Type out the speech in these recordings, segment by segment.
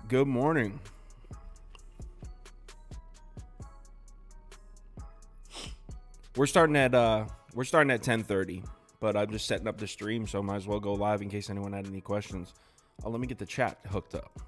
Good morning. We're starting at 10:30, but I'm just setting up the stream, so I might as well go live in case anyone had any questions. Let me get the chat hooked up.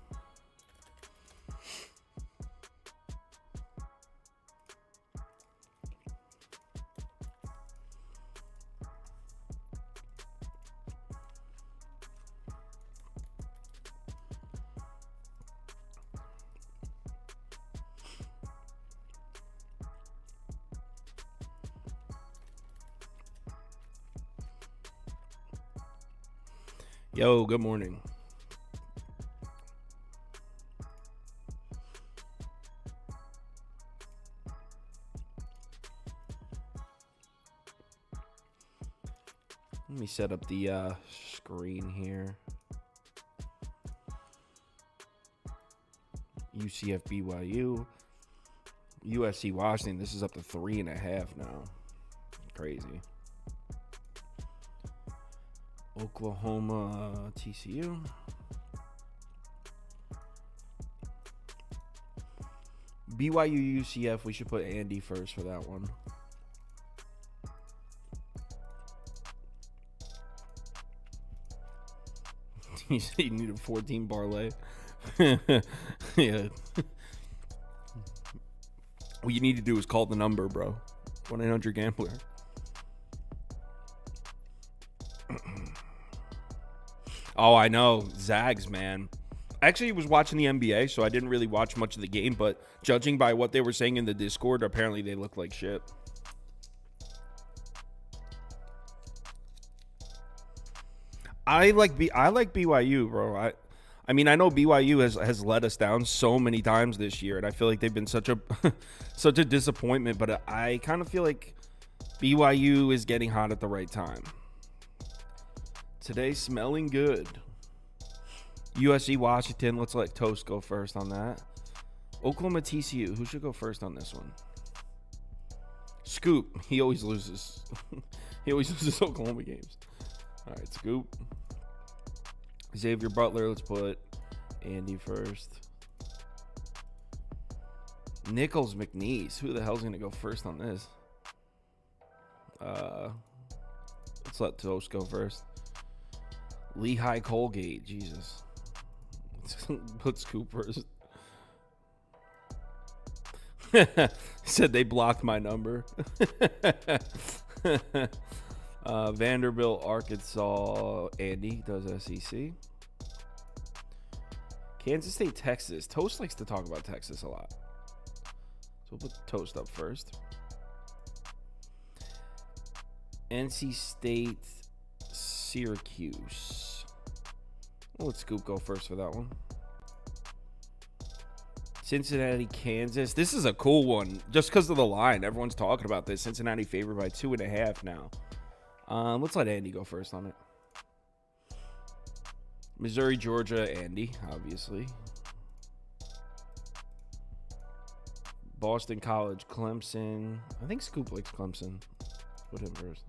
Yo, good morning. Let me set up the screen here. UCF BYU. USC Washington. This is up to 3.5 now. Crazy. Oklahoma TCU. BYU UCF. We should put Andy first for that one. You said you need a 14 parlay. Yeah. What you need to do is call the number, bro. 1-800-GAMBLER. Oh, I know. Zags, man. I actually was watching the NBA, so I didn't really watch much of the game, but judging by what they were saying in the Discord, apparently they look like shit. I like BYU, bro. I mean, I know BYU has let us down so many times this year, and I feel like they've been such a such a disappointment, but I kind of feel like BYU is getting hot at the right time. Today smelling good. USC Washington. Let's let Toast go first on that. Oklahoma TCU. Who should go first on this one? Scoop. He always loses. He always loses Oklahoma games. All right, Scoop. Xavier Butler. Let's put Andy first. Nichols McNeese. Who the hell's going to go first on this? Let's let Toast go first. Lehigh Colgate. Jesus. Put Scoop first. Said they blocked my number. Vanderbilt, Arkansas. Andy does SEC. Kansas State, Texas. Toast likes to talk about Texas a lot. So we'll put Toast up first. NC State, Syracuse. We'll let Scoop go first for that one. Cincinnati, Kansas. This is a cool one just because of the line. Everyone's talking about this. Cincinnati favored by 2.5 now. Let's let Andy go first on it. Missouri, Georgia, Andy, obviously. Boston College, Clemson. I think Scoop likes Clemson. Put him first.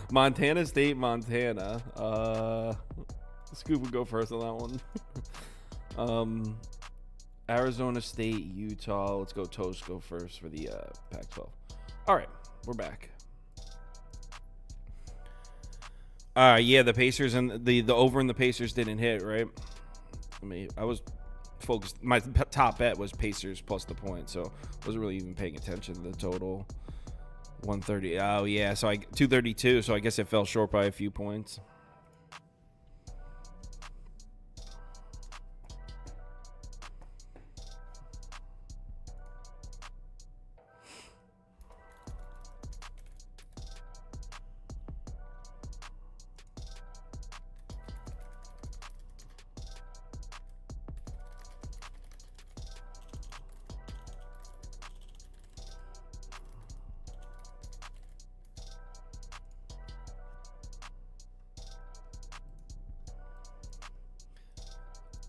Montana State, Montana. Scoop would go first on that one. Arizona State, Utah. Let's go Toast go first for the Pac-12. All right, we're back. Yeah, the Pacers and the over and the Pacers didn't hit, right? I was focused. My top bet was Pacers plus the point, so wasn't really even paying attention to the total. 130. Oh yeah, so 232. So I guess it fell short by a few points.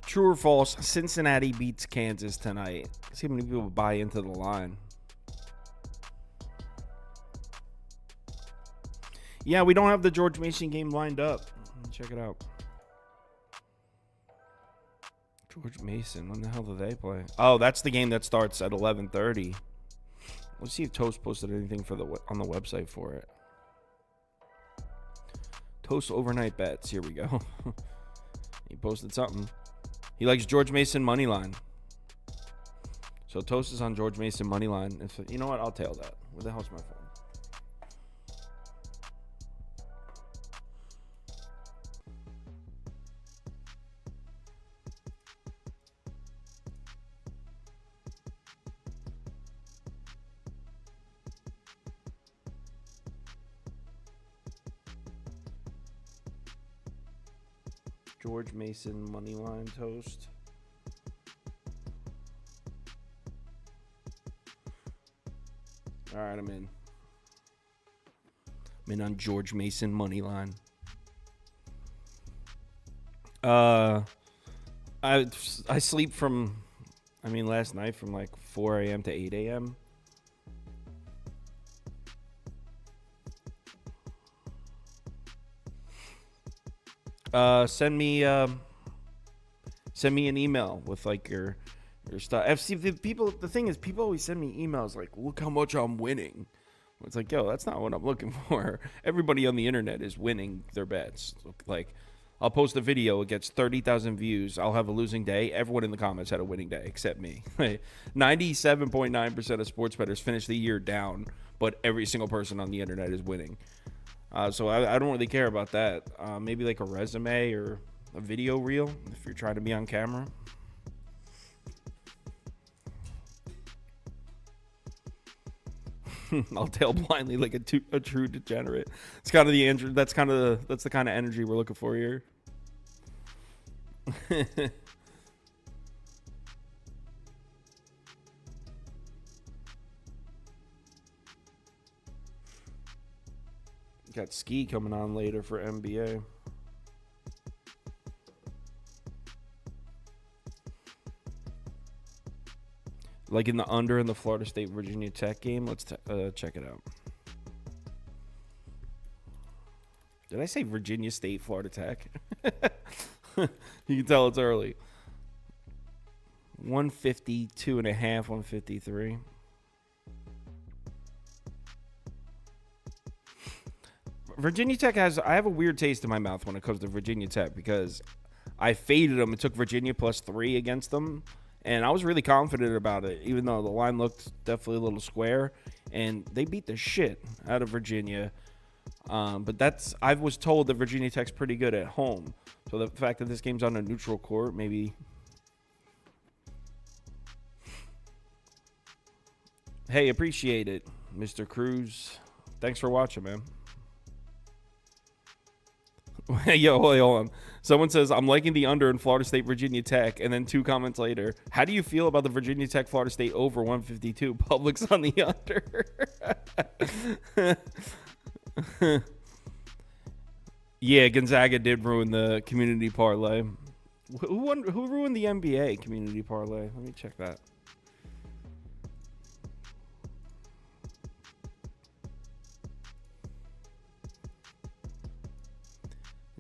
True or false, Cincinnati beats Kansas tonight. See how many people buy into the line. Yeah, we don't have the George Mason game lined up. Check it out. George Mason. When the hell do they play? Oh, that's the game that starts at 11:30. Let's see if Toast posted anything for on the website for it. Toast overnight bets. Here we go. He posted something. He likes George Mason money line. So Toast is on George Mason money line. If you know what, I'll tail that. Where the hell's my phone? George Mason money line Toast. All right, I'm in. I'm in on George Mason money line. I sleep from, last night from like 4 a.m. to 8 a.m. Send me an email with like your stuff. The thing is, people always send me emails like, look how much I'm winning. It's like, yo, that's not what I'm looking for. Everybody on the internet is winning their bets. Like, I'll post a video, it gets 30,000 views, I'll have a losing day. Everyone in the comments had a winning day except me. 97.9% of sports bettors finish the year down, but every single person on the internet is winning. So I don't really care about that. Maybe like a resume or a video reel if you're trying to be on camera. I'll tail blindly like a true degenerate. It's kind of that's the kind of energy we're looking for here. Got ski coming on later for NBA. Like in the under in the Florida State Virginia Tech game. Let's check it out. Did I say Virginia State Florida Tech? You can tell it's early. 152.5, 153. Virginia Tech I have a weird taste in my mouth when it comes to Virginia Tech because I faded them and took Virginia +3 against them. And I was really confident about it, even though the line looked definitely a little square. And they beat the shit out of Virginia. But I was told that Virginia Tech's pretty good at home. So the fact that this game's on a neutral court, maybe. Hey, appreciate it, Mr. Cruz. Thanks for watching, man. Yo, hold on. Someone says, I'm liking the under in Florida State, Virginia Tech. And then 2 comments later, how do you feel about the Virginia Tech, Florida State over 152? Publix on the under. Yeah, Gonzaga did ruin the community parlay. Who ruined the NBA community parlay? Let me check that.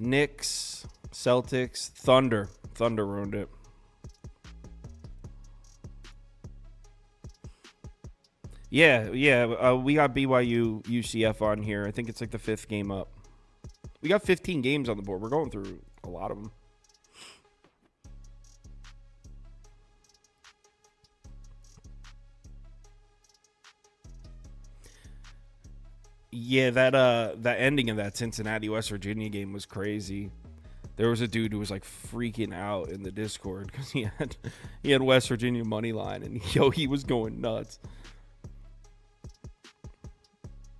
Knicks, Celtics, Thunder. Thunder ruined it. Yeah. We got BYU, UCF on here. I think it's like the 5th game up. We got 15 games on the board. We're going through a lot of them. Yeah, that ending of that Cincinnati West Virginia game was crazy. There was a dude who was like freaking out in the Discord because he had West Virginia money line, and he was going nuts.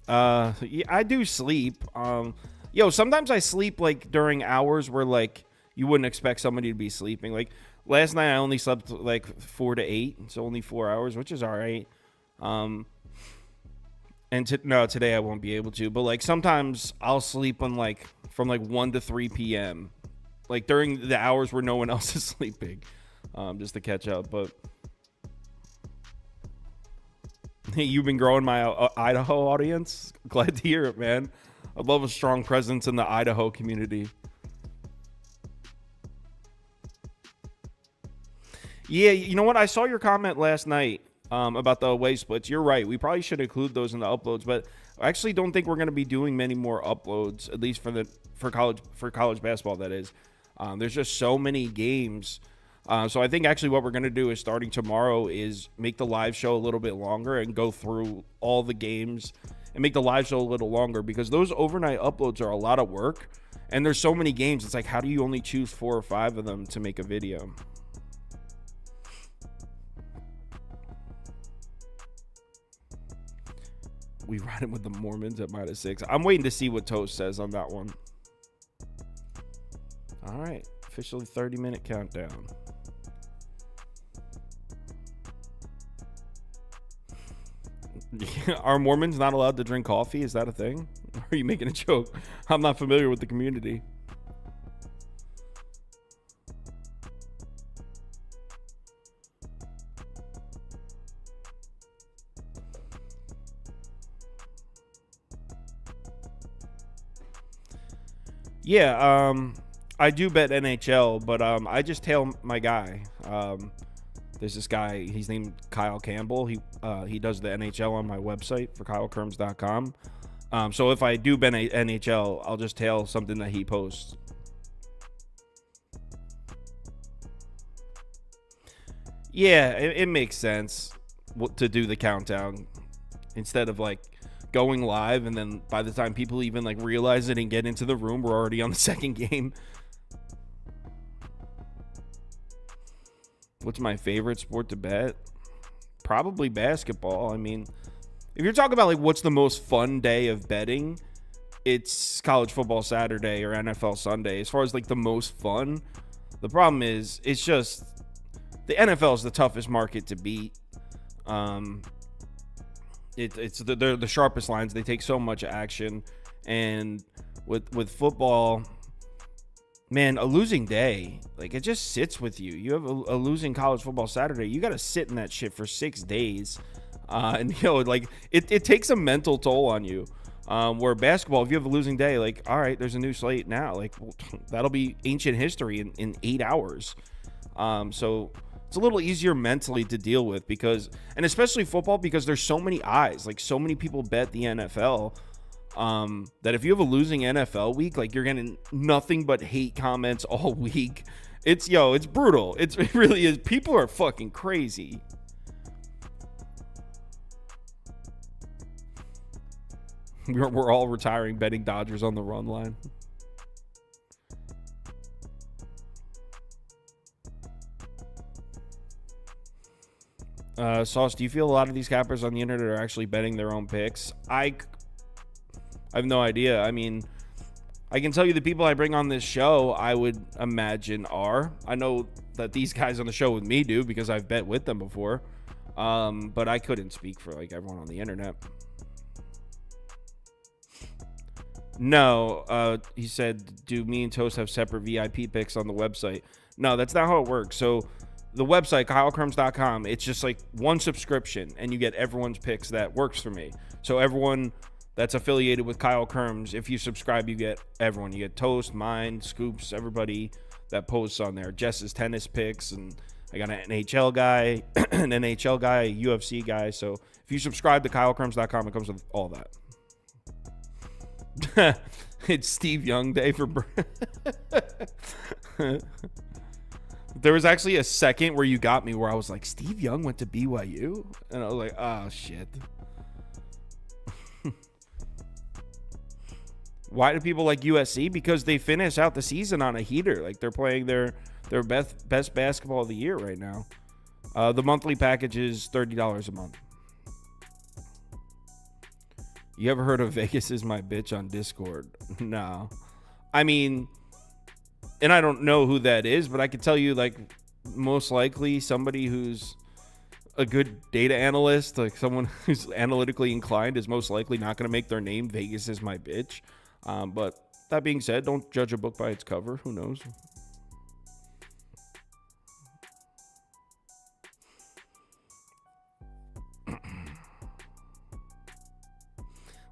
Yeah, I do sleep. Sometimes I sleep like during hours where like you wouldn't expect somebody to be sleeping. Like last night I only slept like 4 to 8, so only 4 hours, which is all right. And today I won't be able to. But like sometimes I'll sleep on like from like 1 to 3 p.m. like during the hours where no one else is sleeping, just to catch up. But you've been growing my Idaho audience. Glad to hear it, man. I love a strong presence in the Idaho community. Yeah, you know what? I saw your comment last night about the away splits. You're right. We probably should include those in the uploads, but I actually don't think we're going to be doing many more uploads, at least for college basketball. That is, there's just so many games. So I think actually what we're going to do is starting tomorrow is make the live show a little bit longer and go through all the games and make the live show a little longer, because those overnight uploads are a lot of work and there's so many games. It's like, how do you only choose 4 or 5 of them to make a video? We ride it with the Mormons at -6. I'm waiting to see what Toast says on that one. All right, officially 30-minute countdown. Are Mormons not allowed to drink coffee? Is that a thing? Or are you making a joke? I'm not familiar with the community. Yeah, I do bet NHL, but I just tail my guy. There's this guy, he's named Kyle Campbell. He does the NHL on my website for KyleKirms.com. So if I do bet NHL, I'll just tail something that he posts. Yeah, it makes sense to do the countdown instead of like going live, and then by the time people even like realize it and get into the room, we're already on the second game. What's my favorite sport to bet? Probably basketball. I mean, if you're talking about like what's the most fun day of betting, it's college football Saturday or NFL Sunday. As far as like the most fun, the problem is it's just the NFL is the toughest market to beat. They're the sharpest lines. They take so much action, and with football, man, a losing day, like it just sits with you. You have a losing college football Saturday, you got to sit in that shit for 6 days, and you know, like it takes a mental toll on you. Where basketball, if you have a losing day, like, all right, there's a new slate now, like that'll be ancient history in 8 hours. So it's a little easier mentally to deal with, because, and especially football, because there's so many eyes, like so many people bet the NFL, that if you have a losing NFL week, like you're getting nothing but hate comments all week. It's brutal. It really is. People are fucking crazy. We're all retiring betting Dodgers on the run line. Sauce, do you feel a lot of these cappers on the internet are actually betting their own picks? I have no idea. I mean, I can tell you the people I bring on this show, I would imagine are. I know that these guys on the show with me do, because I've bet with them before. But I couldn't speak for like everyone on the internet. No, he said, do me and Toast have separate VIP picks on the website? No, that's not how it works. So the website, KyleKirms.com, it's just like one subscription, and you get everyone's picks. That works for me. So everyone that's affiliated with Kyle Kirms, if you subscribe, you get everyone. You get Toast, mine, Scoops, everybody that posts on there. Jess's tennis picks, and I got an NHL guy, an NHL guy, a UFC guy. So if you subscribe to KyleKirms.com, it comes with all that. It's Steve Young Day for There was actually a second where you got me where I was like, Steve Young went to BYU? And I was like, oh, shit. Why do people like USC? Because they finish out the season on a heater. Like, they're playing their best basketball of the year right now. The monthly package is $30 a month. You ever heard of Vegas is my bitch on Discord? No. I mean, and I don't know who that is, but I can tell you, like, most likely somebody who's a good data analyst, like someone who's analytically inclined, is most likely not going to make their name Vegas is my bitch. But that being said, don't judge a book by its cover. Who knows?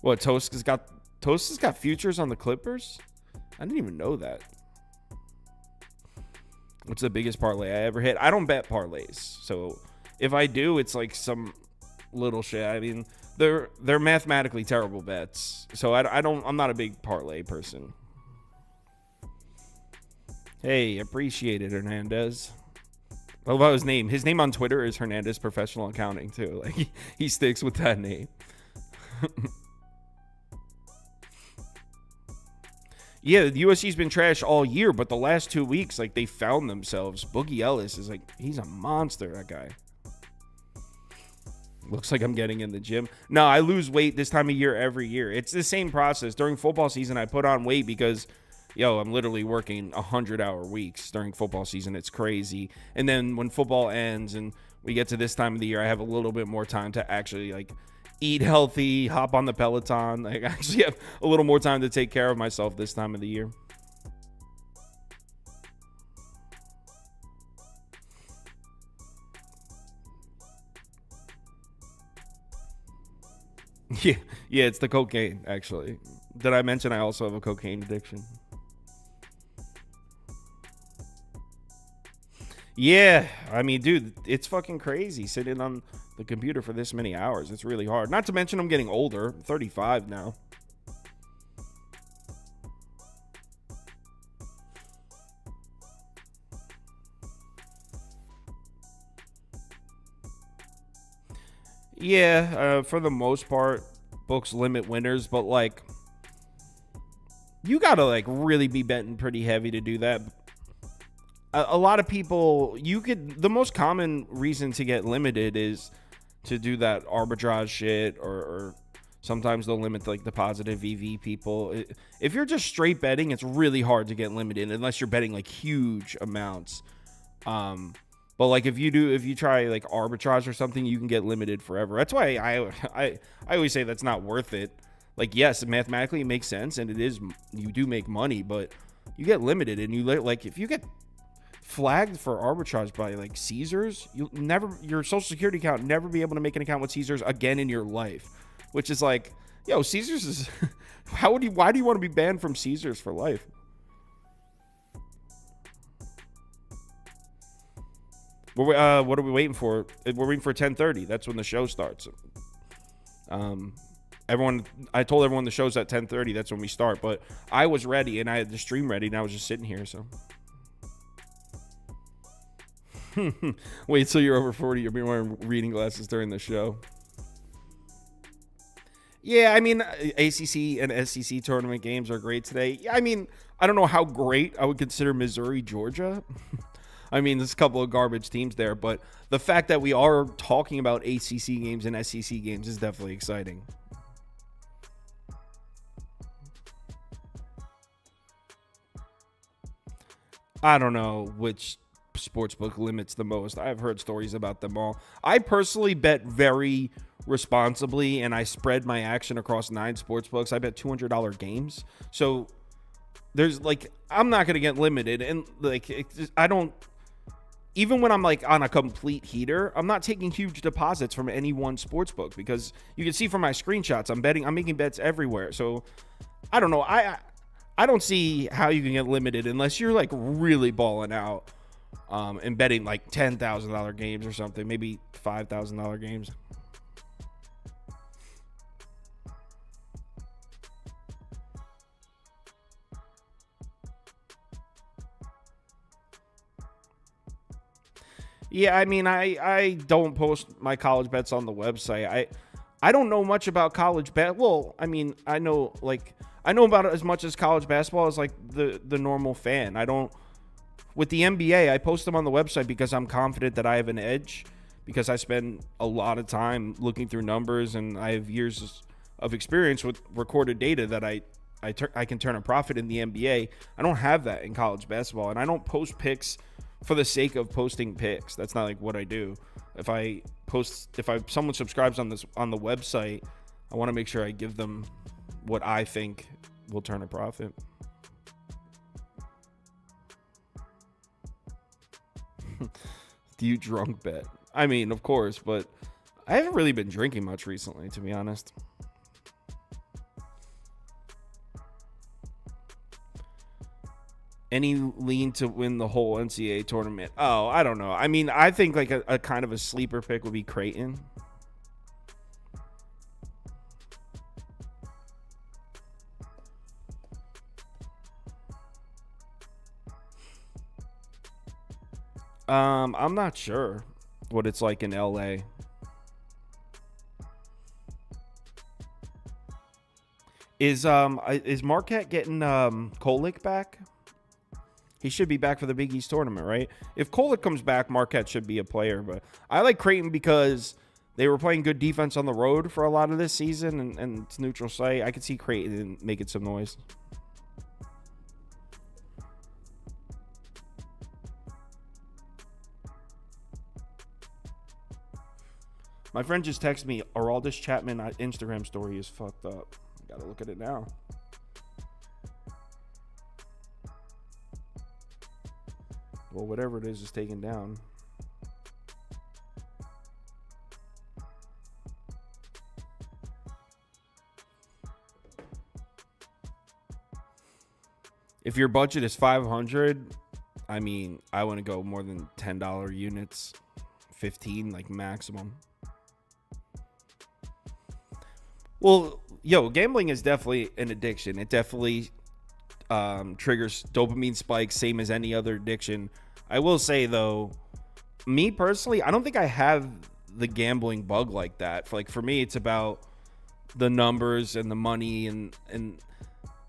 What, Toast has got futures on the Clippers? I didn't even know that. What's the biggest parlay I ever hit? I don't bet parlays. So if I do, it's like some little shit. I mean, they're mathematically terrible bets. So I'm not a big parlay person. Hey, appreciate it, Hernandez. I love his name. His name on Twitter is Hernandez Professional Accounting too. Like he sticks with that name. Yeah, the USC's been trash all year, but the last 2 weeks, like, they found themselves. Boogie Ellis is like, he's a monster, that guy. Looks like I'm getting in the gym. No, I lose weight this time of year every year. It's the same process. During football season, I put on weight because, I'm literally working 100-hour weeks during football season. It's crazy. And then when football ends and we get to this time of the year, I have a little bit more time to actually, like, eat healthy, hop on the Peloton. Like, I actually have a little more time to take care of myself this time of the year. Yeah, it's the cocaine, actually. Did I mention I also have a cocaine addiction? Yeah, I mean, dude, it's fucking crazy sitting on the computer for this many hours. It's really hard. Not to mention I'm getting older. I'm 35 now. Yeah, for the most part, books limit winners, but like, you gotta like really be betting pretty heavy to do that. A lot of people, the most common reason to get limited is to do that arbitrage shit, or sometimes they'll limit like the positive EV people. If you're just straight betting, it's really hard to get limited unless you're betting like huge amounts. But like if you try like arbitrage or something, you can get limited forever. That's why I always say that's not worth it. Like, yes, mathematically it makes sense, and you do make money, but you get limited, and like if you get flagged for arbitrage by like Caesars, your social security account never be able to make an account with Caesars again in your life, which is like, Caesars is why do you want to be banned from Caesars for life? What are we waiting for? We're waiting for 10:30. That's when the show starts. I told everyone the show's at 10:30. That's when we start. But I was ready and I had the stream ready, and I was just sitting here. So wait till you're over 40. You'll be wearing reading glasses during the show. Yeah, I mean, ACC and SEC tournament games are great today. I mean, I don't know how great I would consider Missouri, Georgia. I mean, there's a couple of garbage teams there, but the fact that we are talking about ACC games and SEC games is definitely exciting. I don't know which sportsbook limits the most. I've heard stories about them all. I personally bet very responsibly, and I spread my action across 9 sportsbooks. I bet $200 games. So there's like, I'm not going to get limited. And like, even when I'm like on a complete heater, I'm not taking huge deposits from any one sportsbook, because you can see from my screenshots, I'm making bets everywhere. So I don't know. I don't see how you can get limited unless you're like really balling out and betting like $10,000 games or something, maybe $5,000 games. Yeah, I mean, I don't post my college bets on the website. I don't know much about college bet. Well, I mean, I know about it as much as college basketball as like the normal fan. I don't. With the NBA, I post them on the website because I'm confident that I have an edge, because I spend a lot of time looking through numbers, and I have years of experience with recorded data that I can turn a profit in the NBA. I don't have that in college basketball, and I don't post picks for the sake of posting picks. That's not like what I do. If someone subscribes on the website, I want to make sure I give them what I think will turn a profit. Do you drunk bet? I mean, of course, but I haven't really been drinking much recently, to be honest. Any lean to win the whole NCAA tournament? Oh, I don't know. I mean, I think like a kind of a sleeper pick would be Creighton. I'm not sure what it's like in LA. Is Marquette getting Kolick back? He should be back for the Big East tournament, right? If Kolick comes back, Marquette should be a player. But I like Creighton because they were playing good defense on the road for a lot of this season, and it's neutral site. I could see Creighton making some noise. My friend just texted me, Araldis Chapman Instagram story is fucked up. Gotta look at it now. Well, whatever it is taken down. If your budget is 500, I mean, I want to go more than $10 units, 15 like maximum. Well, yo, gambling is definitely an addiction. It definitely triggers dopamine spikes, same as any other addiction. I will say, though, me personally, I don't think I have the gambling bug like that. For me, it's about the numbers and the money and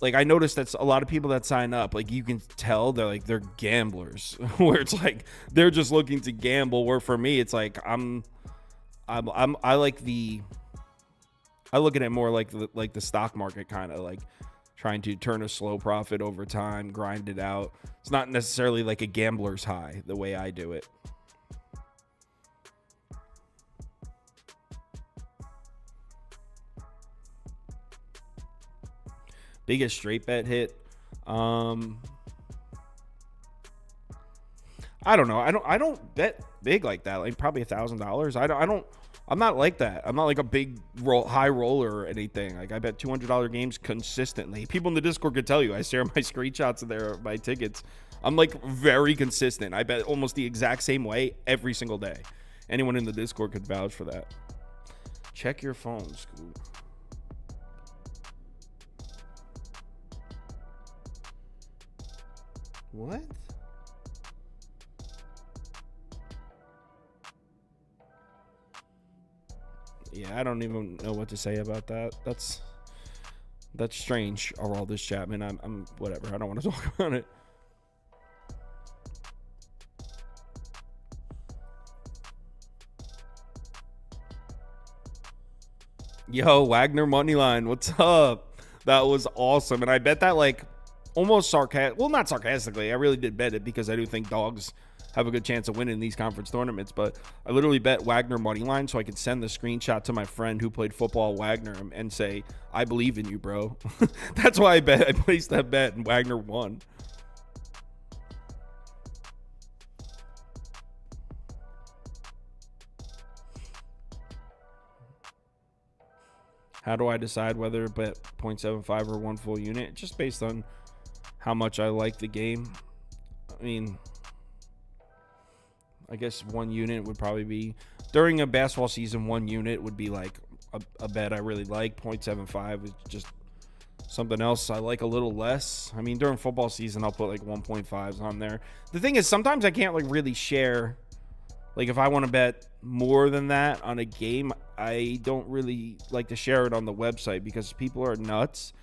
like I noticed that's a lot of people that sign up, like you can tell they're gamblers where it's like they're just looking to gamble, where for me it's like I look at it more like the stock market, kind of like trying to turn a slow profit over time, grind it out. It's not necessarily like a gambler's high the way I do it. Biggest straight bet hit. I don't know. I don't bet big like that. Like probably $1,000. I'm not like that. I'm not like a big high roller or anything. Like I bet $200 games consistently. People in the Discord could tell you. I share my screenshots of my tickets. I'm like very consistent. I bet almost the exact same way every single day. Anyone in the Discord could vouch for that. Check your phone, Scoop. What? Yeah, I don't even know what to say about that. That's strange. Araldis Chapman. I'm whatever. I don't want to talk about it. Yo, Wagner Moneyline. What's up? That was awesome. And I bet that like almost not sarcastically. I really did bet it because I do think dogs have a good chance of winning these conference tournaments. But I literally bet Wagner Moneyline so I could send the screenshot to my friend who played football Wagner and say, I believe in you, bro. That's why I placed that bet and Wagner won. How do I decide whether to bet 0.75 or one full unit? Just based on how much I like the game. I mean, I guess one unit would probably be, during a basketball season, one unit would be like a bet I really like. 0.75 is just something else I like a little less. I mean, during football season, I'll put like 1.5s on there. The thing is, sometimes I can't like really share. Like if I want to bet more than that on a game, I don't really like to share it on the website because people are nuts.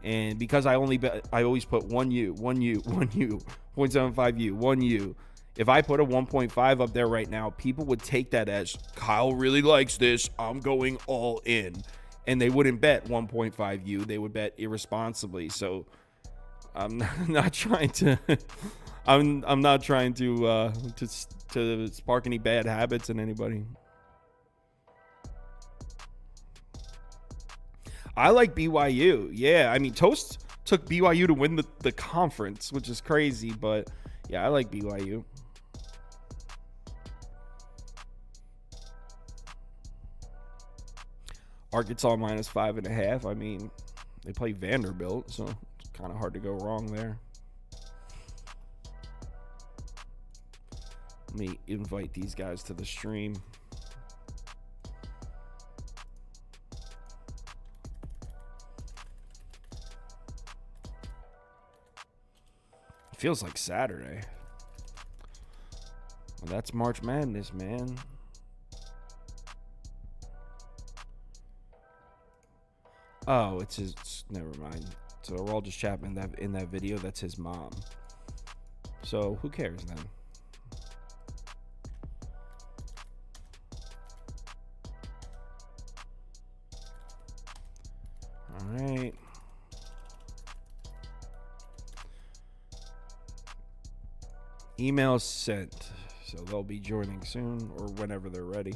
And because I always put 1U, 0.75U, 1U. If I put a 1.5 up there right now, people would take that as Kyle really likes this. I'm going all in. And they wouldn't bet 1.5U. They would bet irresponsibly. So I'm not trying to I'm not trying to spark any bad habits in anybody. I like BYU. Yeah, I mean, Toast took BYU to win the conference, which is crazy. But, yeah, I like BYU. Arkansas minus 5.5. I mean, they play Vanderbilt, so it's kind of hard to go wrong there. Let me invite these guys to the stream. Feels like Saturday. Well, that's March Madness, man. Oh, it's his. Never mind. So we're all just chatting in that video. That's his mom. So who cares then? All right. Email sent. So they'll be joining soon or whenever they're ready.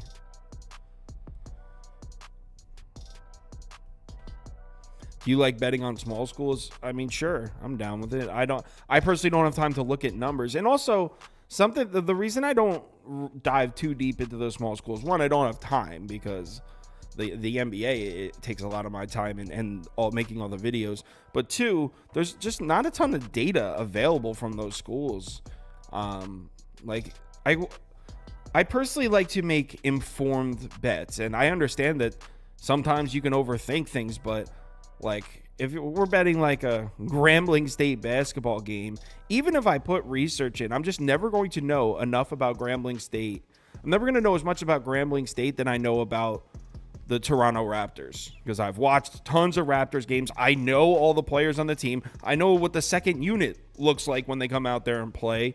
Do you like betting on small schools? I mean, sure, I'm down with it. I personally don't have time to look at numbers. And also, the reason I don't dive too deep into those small schools, one, I don't have time because the NBA, it takes a lot of my time and making all the videos. But two, there's just not a ton of data available from those schools. Like I personally like to make informed bets, and I understand that sometimes you can overthink things, but like if we're betting like a Grambling State basketball game, even if I put research in, I'm just never going to know enough about Grambling State. I'm never going to know as much about Grambling State than I know about the Toronto Raptors, because I've watched tons of Raptors games. I know all the players on the team. I know what the second unit looks like when they come out there and play.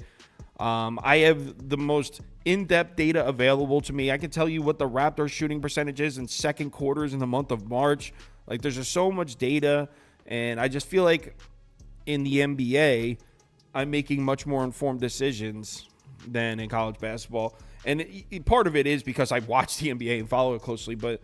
I have the most in-depth data available to me. I can tell you what the Raptors shooting percentage is in second quarters in the month of March. Like, there's just so much data, and I just feel like in the NBA, I'm making much more informed decisions than in college basketball. And part of it is because I watch the NBA and follow it closely, but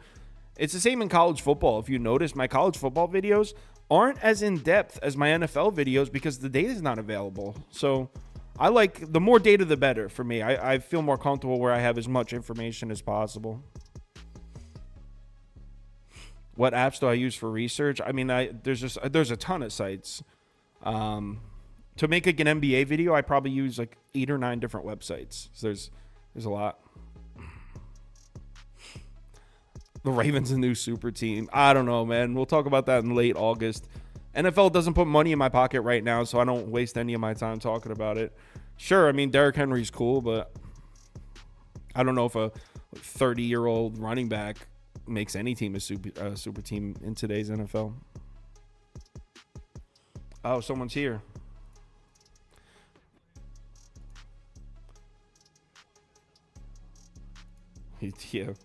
it's the same in college football. If you notice, my college football videos aren't as in-depth as my NFL videos because the data is not available. So I like the more data, the better for me. I feel more comfortable where I have as much information as possible. What apps do I use for research? I mean, there's a ton of sites. To make like an NBA video, I probably use like 8 or 9 different websites. So there's a lot. The Ravens' a new super team. I don't know, man. We'll talk about that in late August. NFL doesn't put money in my pocket right now, so I don't waste any of my time talking about it. Sure, I mean, Derrick Henry's cool, but I don't know if a 30-year-old running back makes any team a super team in today's NFL. Oh, someone's here. He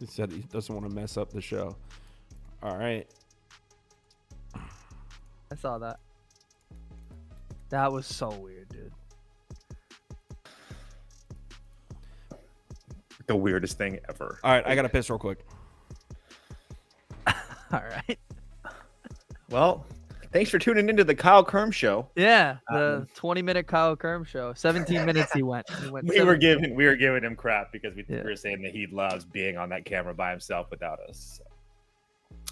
said he doesn't want to mess up the show. All right. I saw that. That was so weird, dude. The weirdest thing ever. All right, I got to piss real quick. All right. Well, thanks for tuning into the Kyle Kirms show. Yeah, the 20-minute Kyle Kirms show. 17 minutes he went. We were giving him crap because we were saying that he loves being on that camera by himself without us. So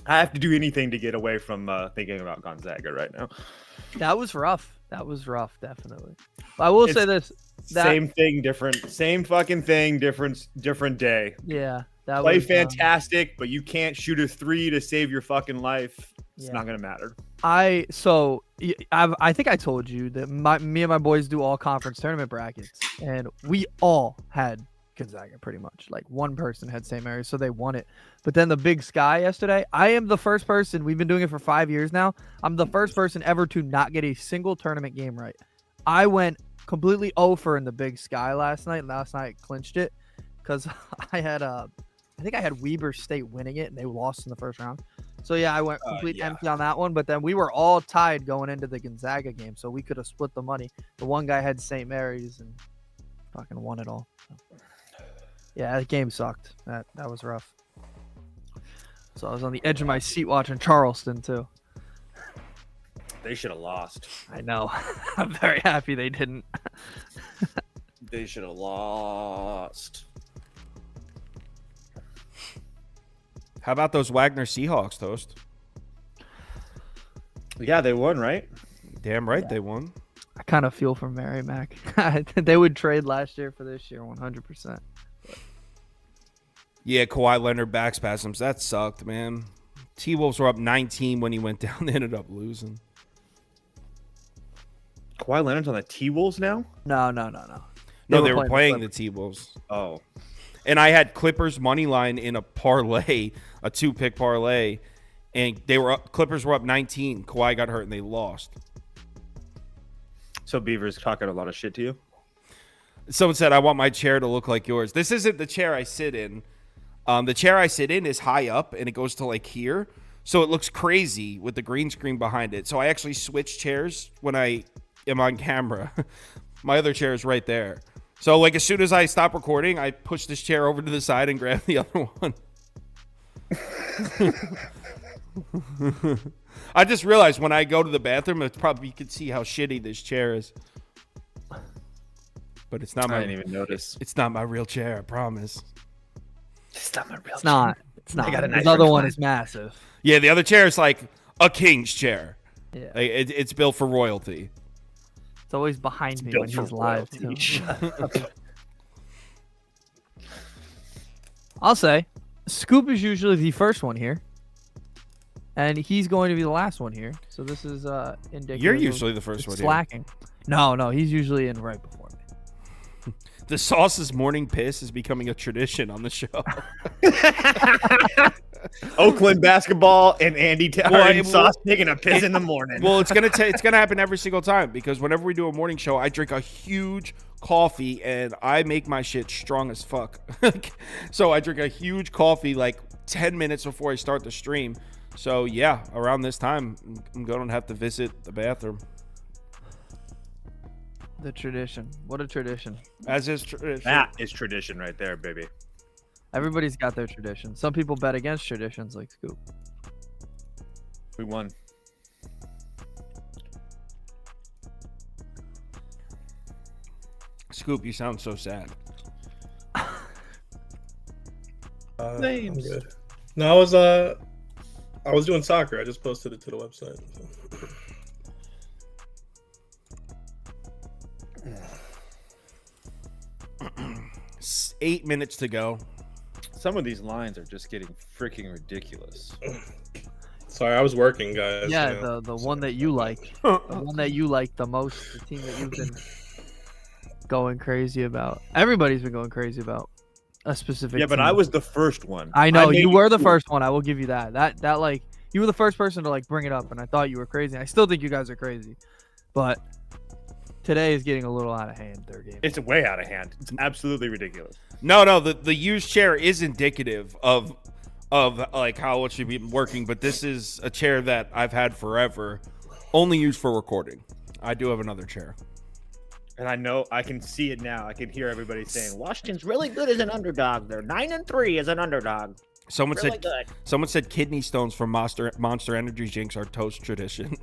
I have to do anything to get away from thinking about Gonzaga right now. That was rough. That was rough, definitely. But I will say this. Same thing, different. Same fucking thing, different day. Yeah. Play fantastic, but you can't shoot a 3 to save your fucking life. It's not going to matter. I think I told you that me and my boys do all conference tournament brackets, and we all had Gonzaga pretty much. Like one person had St. Mary's, so they won it. But then the Big Sky yesterday, I am the first person. We've been doing it for 5 years now. I'm the first person ever to not get a single tournament game right. I went completely over in the Big Sky last night. Last night clinched it because I think I had Weber State winning it, and they lost in the first round. So, yeah, I went complete empty on that one. But then we were all tied going into the Gonzaga game, so we could have split the money. The one guy had St. Mary's and fucking won it all. So, yeah, that game sucked. That was rough. So I was on the edge of my seat watching Charleston, too. They should have lost. I know. I'm very happy they didn't. They should have lost. How about those Wagner Seahawks, Toast? Yeah, they won, right? Damn right they won. I kind of feel for Mary Mac. They would trade last year for this year 100%. Yeah, Kawhi Leonard back spasms. That sucked, man. T-Wolves were up 19 when he went down. They ended up losing. Kawhi Leonard's on the T-Wolves now? No. They were playing the T-Wolves. Oh. And I had Clippers money line in a parlay, a 2-pick parlay, and Clippers were up 19. Kawhi got hurt and they lost. So Beaver's talking a lot of shit to you? Someone said, I want my chair to look like yours. This isn't the chair I sit in. The chair I sit in is high up, and it goes to like here. So it looks crazy with the green screen behind it. So I actually switch chairs when I am on camera. My other chair is right there. So like as soon as I stop recording, I push this chair over to the side and grab the other one. I just realized when I go to the bathroom, it's probably you can see how shitty this chair is. But it's not my. I didn't even notice. It's not my real chair. I promise. It's not my real. It's not. It's not. I got a nice the other one is massive. Yeah, the other chair is like a king's chair. Yeah. Like, it's built for royalty. It's always behind me when he's live too. I'll say, Scoop is usually the first one here, and he's going to be the last one here. So this is indicative. You're usually the first one here. Slacking. No, he's usually in right before me. The Sauce's morning piss is becoming a tradition on the show. Oakland basketball and Andy Sauce taking a piss in the morning. Well, it's gonna happen every single time because whenever we do a morning show, I drink a huge coffee and I make my shit strong as fuck. So I drink a huge coffee like 10 minutes before I start the stream. So yeah, around this time, I'm gonna have to visit the bathroom. The tradition. What a tradition. As is tradition. That is tradition right there, baby. Everybody's got their tradition. Some people bet against traditions like Scoop. We won. Scoop, you sound so sad. I'm good. No, I was doing soccer. I just posted it to the website. So. 8 minutes to go. Some of these lines are just getting freaking ridiculous. Sorry, I was working, guys. Yeah, you know, the one that you like. The one that you like the most. The team that you've been going crazy about. Everybody's been going crazy about a specific Yeah, but team. I was the first one. I know you were the first one. I will give you that. That like you were the first person to like bring it up, and I thought you were crazy. I still think you guys are crazy, but today is getting a little out of hand. Their game. It's way out of hand. It's absolutely ridiculous. No, the used chair is indicative of like how it should be working, but this is a chair that I've had forever, only used for recording. I do have another chair. And I know I can see it now. I can hear everybody saying Washington's really good as an underdog. They're 9-3 as an underdog. Someone Really said kidney stones from Monster Energy drinks are toast tradition.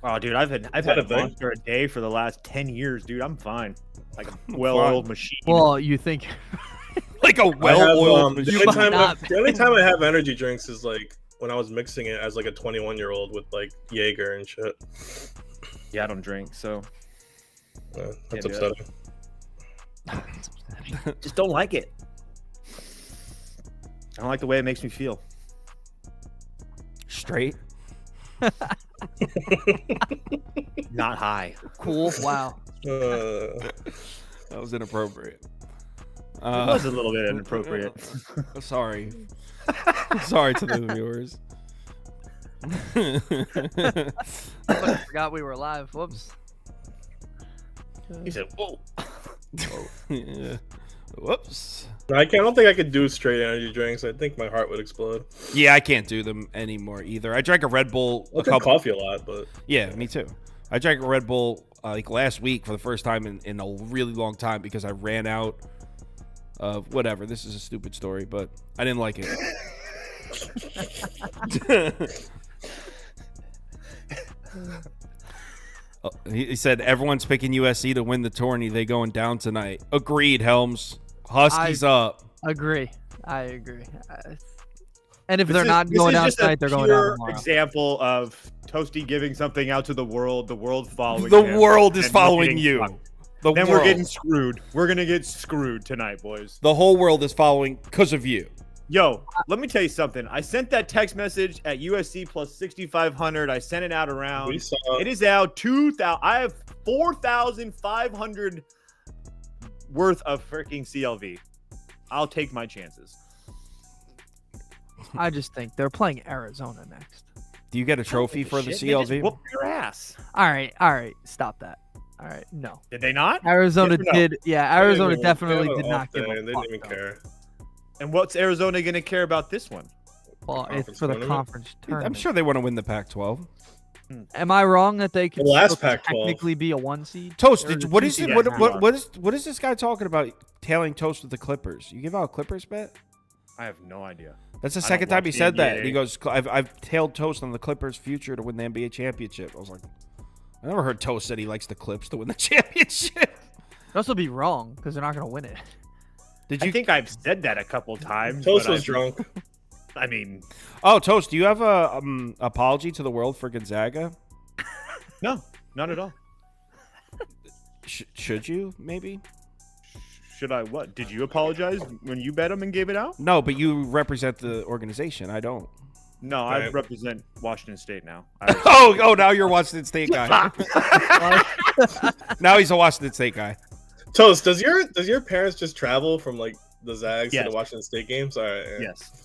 Oh, dude, I've had a Monster a day for the last 10 years, dude. I'm fine. Like a well-oiled machine. Well, you think like a well-oiled the machine. only time I have energy drinks is like when I was mixing it as like a 21-year-old with like Jaeger and shit. Yeah, I don't drink, so that's upsetting. just don't like it. I don't like the way it makes me feel. Straight. Not high. cool? Wow. That was inappropriate. It was a little bit inappropriate. Sorry. Sorry to the viewers. I forgot we were live. Whoops. He said, "Whoa." Yeah. Whoops. I don't think I could do straight energy drinks. I think my heart would explode. Yeah, I can't do them anymore either. I drank a Red Bull. I drink coffee a lot, but yeah, me too. I drank a Red Bull like last week for the first time in a really long time because I ran out of whatever. This is a stupid story, but I didn't like it. He said everyone's picking USC to win the tourney. They going down tonight. Agreed, Helms. Huskies up. Agree. I agree. And if they're not going out tonight, they're going out tomorrow. Example of Toasty giving something out to the world following The him, world is and following you. We're getting screwed. We're gonna get screwed tonight, boys. The whole world is following because of you. Yo, let me tell you something. I sent that text message at USC plus 6,500. I sent it out around. We saw it is out 2,000. I have 4,500 worth of freaking CLV. I'll take my chances. I just think they're playing Arizona next. Do you get a trophy for the CLV? Whoop your ass. All right, stop that. All right, no. Did they not? Arizona Yes or no? did. Yeah, Arizona They definitely had an did not off give day, a and they fuck, didn't even though. care. And what's Arizona going to care about this one? Well, it's Conference for the tournament? conference tournament. I'm sure they want to win the Pac-12. Am I wrong that they could The last still Pac-12. technically be a 1 seed? Toast, Or is it what 2 is seed it? now? What is this guy talking about? Tailing Toast with the Clippers. You give out a Clippers bet? I have no idea. That's the I don't second time he watch the said that. NBA. And he goes, I've tailed Toast on the Clippers' future to win the NBA championship. I was like, I never heard Toast said he likes the Clips to win the championship. It'd also be wrong because they're not going to win it. Did you? I think I've said that a couple times. Toast but was drunk. I mean, Oh, Toast, do you have a apology to the world for Gonzaga? no, not at all. Should you maybe? Should I what? Did you apologize when you bet him and gave it out? No, but you represent the organization. I don't. No, I Right. represent Washington State now. Oh, now you're a Washington State guy. Now he's a Washington State guy. Toast, does your parents just travel from like the Zags to Yes. the Washington State games? All right. Yeah. Yes.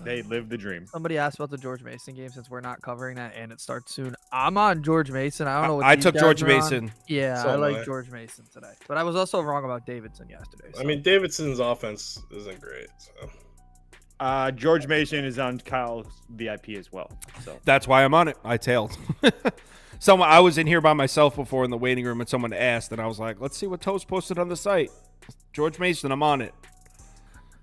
They live the dream. Somebody asked about the George Mason game since we're not covering that and it starts soon. I'm on George Mason. I don't know what I these took guys George are on. Mason. Yeah, So I am like I. George Mason today. But I was also wrong about Davidson yesterday. I mean, Davidson's offense isn't great. So. George Mason is on Kyle's VIP as well. So That's why I'm on it. I tailed. I was in here by myself before in the waiting room, and someone asked, and I was like, "Let's see what Toast posted on the site." George Mason, I'm on it.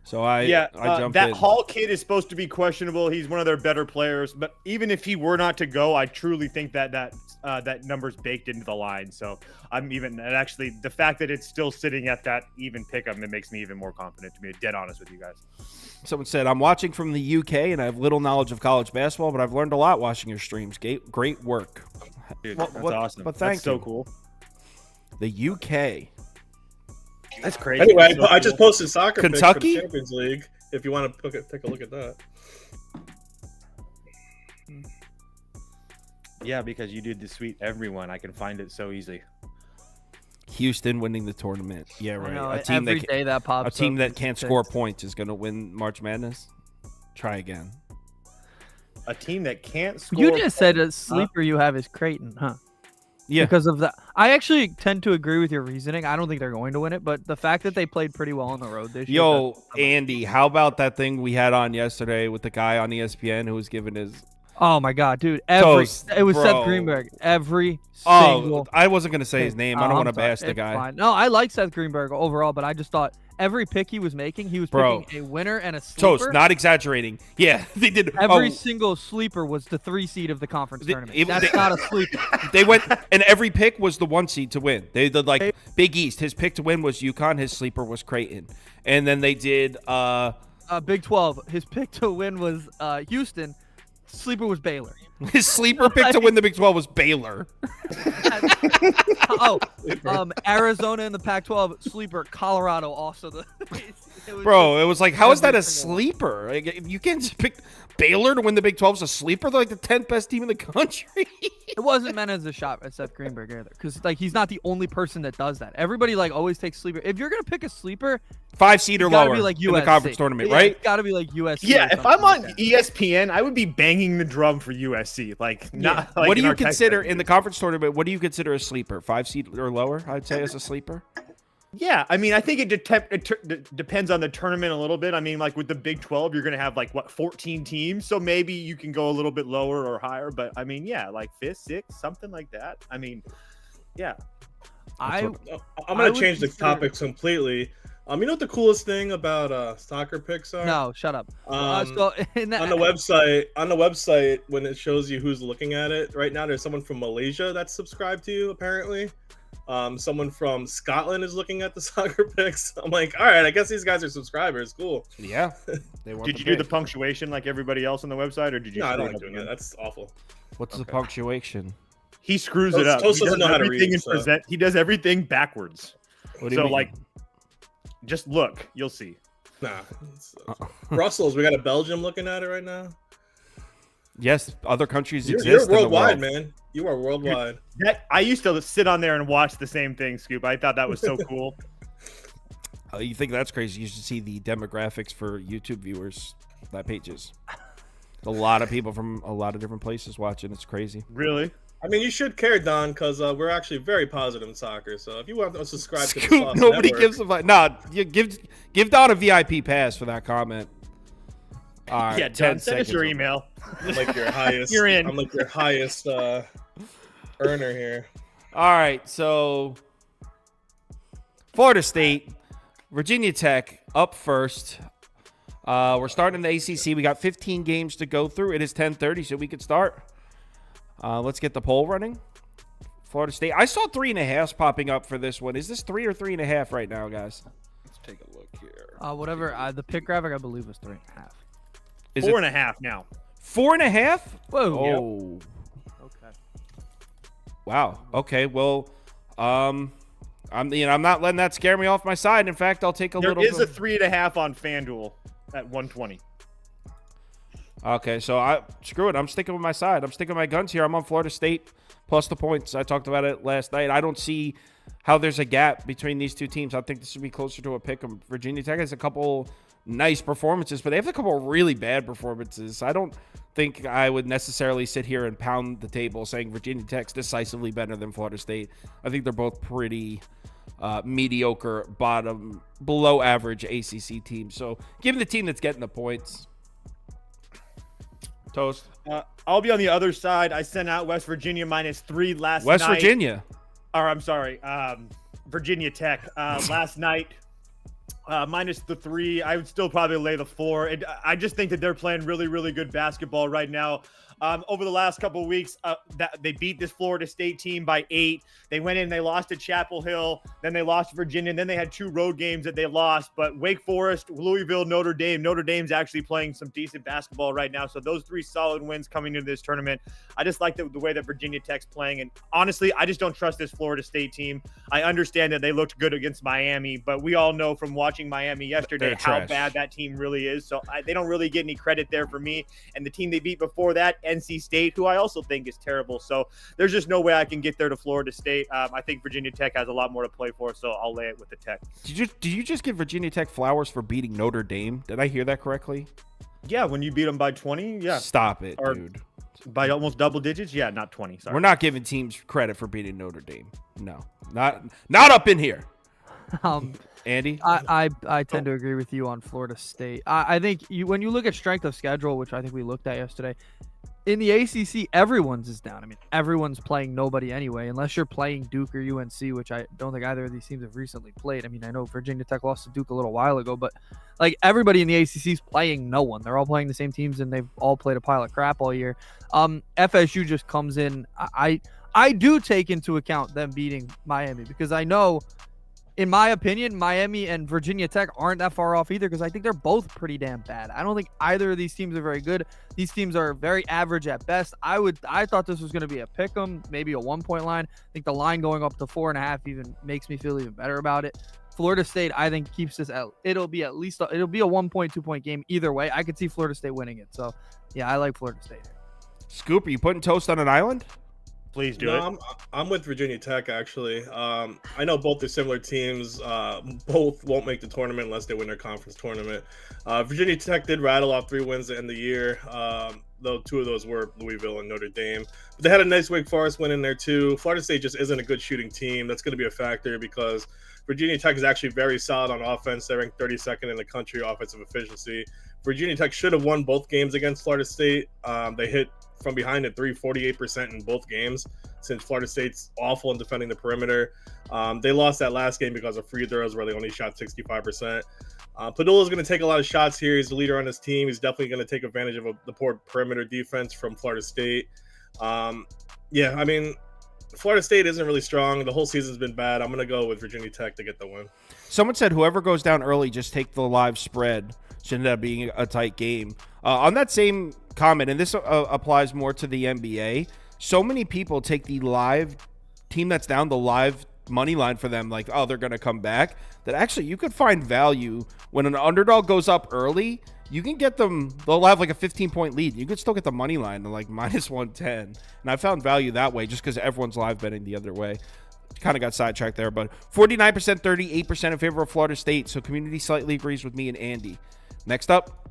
So I jumped that in. Hall kid is supposed to be questionable. He's one of their better players, but even if he were not to go, I truly think that number's baked into the line. So and actually the fact that it's still sitting at that even pick 'em, it makes me even more confident, to be dead honest with you guys. Someone said, "I'm watching from the UK, and I have little knowledge of college basketball, but I've learned a lot watching your streams. Great work." Dude, Well, that's awesome. but That's thank so you. cool. The UK. That's crazy. Anyway, That's so I just cool. posted soccer picks for Kentucky? the Champions League. If you want to take a look at that. Yeah, because you did the sweet everyone. I can find it so easy. Houston winning the tournament. Yeah, I right. know, A team every that day that pops a team up, that it's can't fixed. score points is going to win March Madness. Try again. A team that can't score. You just said a sleeper you have is Creighton, huh? Yeah. Because of that. I actually tend to agree with your reasoning. I don't think they're going to win it, but the fact that they played pretty well on the road this year. Yo, Andy, how about that thing we had on yesterday with the guy on ESPN who was giving his Oh my god, dude. It was bro. Seth Greenberg. Every single I wasn't going to say his name. I don't I'm want to sorry. bash the It's guy. fine. No, I like Seth Greenberg overall, but I just thought every pick he was making, he was Bro. picking a winner and a sleeper. Toast, not exaggerating. Yeah, they did. Every single sleeper was the 3 seed of the conference tournament. That's not a sleeper. They went, and every pick was the 1 seed to win. They did like Big East. His pick to win was UConn. His sleeper was Creighton. And then they did. Big 12. His pick to win was Houston. Sleeper was Baylor. His sleeper pick to win the Big 12 was Baylor. Arizona in the Pac-12 sleeper. Colorado also. Bro, it was like, how is that a every single one. sleeper? Like, if you can't just pick Baylor to win the Big 12 as a sleeper, they're like the 10th best team in the country. It wasn't meant as a shot at Seth Greenberg either, because like he's not the only person that does that. Everybody like always takes sleeper. If you're gonna pick a sleeper, 5 seed or it's gotta lower be like in the USC. conference tournament, Yeah, right? It's gotta be like USC. Yeah, or if something I'm on like that. ESPN, I would be banging the drum for USC. Like, not. Like What do in you our text consider messages. in the conference tournament? What do you consider a sleeper? 5 seed or lower? I'd say as a sleeper. Yeah, I mean, I think it depends on the tournament a little bit. I mean, like with the Big 12, you're going to have like 14 teams, so maybe you can go a little bit lower or higher. But I mean, yeah, like 5th, 6th, something like that. I mean, yeah. I'm I gonna would change the consider- topic completely. You know what the coolest thing about soccer picks are? No, shut up. So in that, on the website, when it shows you who's looking at it right now, there's someone from Malaysia that's subscribed to you apparently. Someone from Scotland is looking at the soccer picks. I'm like, all right, I guess these guys are subscribers. Cool. Yeah. They want Did you do the punctuation like everybody else on the website, or did you? No, I screw don't it like up doing again? that. That's awful. What's the Okay. punctuation? He screws it up. Toast He doesn't does know how to everything read, in so- present. He does everything backwards. What do you So mean? like, just look, you'll see. Nah. Brussels, we got a Belgium looking at it right now. Yes, other countries You're exist. worldwide, in the world. man. You are worldwide. That I used to sit on there and watch the same thing, Scoop. I thought that was so cool. You think that's crazy? You should see the demographics for YouTube viewers. That page is a lot of people from a lot of different places watching. It's crazy. Really? I mean, you should care, Don, because we're actually very positive in soccer. So if you want to subscribe to the Scoop, Sauce nobody Network, gives a fuck. Nah, you give Don a VIP pass for that comment. All right, Yeah, 10 John, send us seconds. your email. I'm like your highest. You're in. I'm like your highest earner here. All right, so Florida State, Virginia Tech up first. We're starting the ACC. We got 15 games to go through. It is 10:30, so we could start. Let's get the poll running. Florida State. I saw 3.5 popping up for this one. Is this 3 or 3.5 right now, guys? Let's take a look here. Whatever. The pick graphic I believe was 3.5. Is 4.5 now. 4.5? Whoa. Oh, Okay. wow. Okay, well, I'm not letting that scare me off my side. In fact, I'll take a There little. is a 3.5 on FanDuel at 120. Okay, so screw it. I'm sticking with my side. I'm sticking with my guns here. I'm on Florida State plus the points. I talked about it last night. I don't see how there's a gap between these two teams. I think this would be closer to a pick 'em. Virginia Tech has a couple nice performances, but they have a couple really bad performances. I don't think I would necessarily sit here and pound the table saying Virginia Tech's decisively better than Florida State. I think they're both pretty mediocre, below average ACC teams. So give me the team that's getting the points. Toast. I'll be on the other side. I sent out West Virginia -3 last West night. Virginia. Or I'm sorry, Virginia Tech last night. Minus the 3. I would still probably lay the 4. I just think that they're playing really, really good basketball right now. Over the last couple of weeks, that they beat this Florida State team by 8. They went in, they lost to Chapel Hill, then they lost to Virginia, and then they had 2 road games that they lost. But Wake Forest, Louisville, Notre Dame. Notre Dame's actually playing some decent basketball right now. So those 3 solid wins coming into this tournament. I just like the way that Virginia Tech's playing. And honestly, I just don't trust this Florida State team. I understand that they looked good against Miami, but we all know from watching Miami yesterday They're how trash. bad that team really is. So they don't really get any credit there for me. And the team they beat before that, NC State, who I also think is terrible. So there's just no way I can get there to Florida State. I think Virginia Tech has a lot more to play for, so I'll lay it with the Tech. Did you just give Virginia Tech flowers for beating Notre Dame? Did I hear that correctly? Yeah, when you beat them by 20, yeah. Stop it, Or- dude. By almost double digits? Yeah, not 20. Sorry. We're not giving teams credit for beating Notre Dame. No, not up in here. Andy? I tend to agree with you on Florida State. I think when you look at strength of schedule, which I think we looked at yesterday, in the ACC, everyone's is down. I mean, everyone's playing nobody anyway, unless you're playing Duke or UNC, which I don't think either of these teams have recently played. I mean, I know Virginia Tech lost to Duke a little while ago, but like everybody in the ACC is playing no one. They're all playing the same teams, and they've all played a pile of crap all year. FSU just comes in. I do take into account them beating Miami because I know, in my opinion, Miami and Virginia Tech aren't that far off either because I think they're both pretty damn bad. I don't think either of these teams are very good. These teams are very average at best. I thought this was going to be a pick 'em, maybe a 1-point line. I think the line going up to 4.5 even makes me feel even better about it. Florida State, I think, keeps this out. It'll be a 1-point, 2-point game either way. I could see Florida State winning it. So, yeah, I like Florida State. Scoop, are you putting toast on an island? Please do it. I'm with Virginia Tech, actually. I know both are similar teams. Both won't make the tournament unless they win their conference tournament. Virginia Tech did rattle off 3 wins to end the year, though 2 of those were Louisville and Notre Dame. But they had a nice Wake Forest win in there, too. Florida State just isn't a good shooting team. That's going to be a factor because Virginia Tech is actually very solid on offense. They're ranked 32nd in the country offensive efficiency. Virginia Tech should have won both games against Florida State. They hit from behind at 48% in both games since Florida State's awful in defending the perimeter. They lost that last game because of free throws where they only shot 65%. Padula's going to take a lot of shots here. He's the leader on his team. He's definitely going to take advantage of the poor perimeter defense from Florida State. Yeah, I mean, Florida State isn't really strong. The whole season's been bad. I'm gonna go with Virginia Tech to get the win. Someone said whoever goes down early, just take the live spread. Should end up being a tight game. On that same comment, and this applies more to the NBA, so many people take the live team that's down, the live money line for them, like, oh, they're going to come back, that actually you could find value when an underdog goes up early. You can get them, they'll have like a 15-point lead. You could still get the money line to like minus 110. And I found value that way just because everyone's live betting the other way. Kind of got sidetracked there, but 49%, 38% in favor of Florida State. So community slightly agrees with me and Andy. Next up.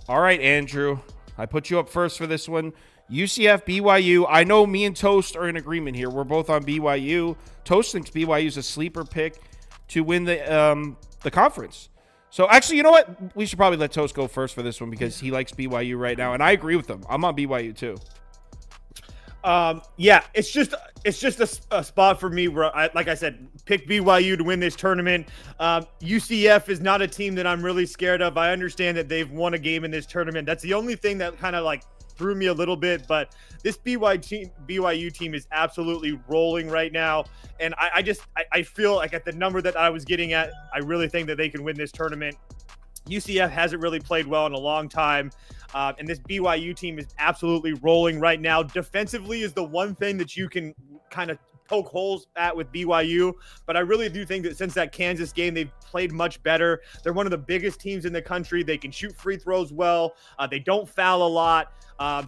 All right, Andrew. I put you up first for this one. UCF, BYU. I know me and Toast are in agreement here. We're both on BYU. Toast thinks BYU is a sleeper pick to win the conference. So actually, you know what? We should probably let Toast go first for this one because he likes BYU right now, and I agree with him. I'm on BYU too. Yeah, it's just a spot for me where like I said, pick BYU to win this tournament. UCF is not a team that I'm really scared of. I understand that they've won a game in this tournament. That's the only thing that kind of like threw me a little bit, but this BYU team is absolutely rolling right now. And I feel like at the number that I was getting at, I really think that they can win this tournament. UCF hasn't really played well in a long time. And this BYU team is absolutely rolling right now. Defensively is the one thing that you can kind of poke holes at with BYU. But I really do think that since that Kansas game, they've played much better. They're one of the biggest teams in the country. They can shoot free throws well. They don't foul a lot.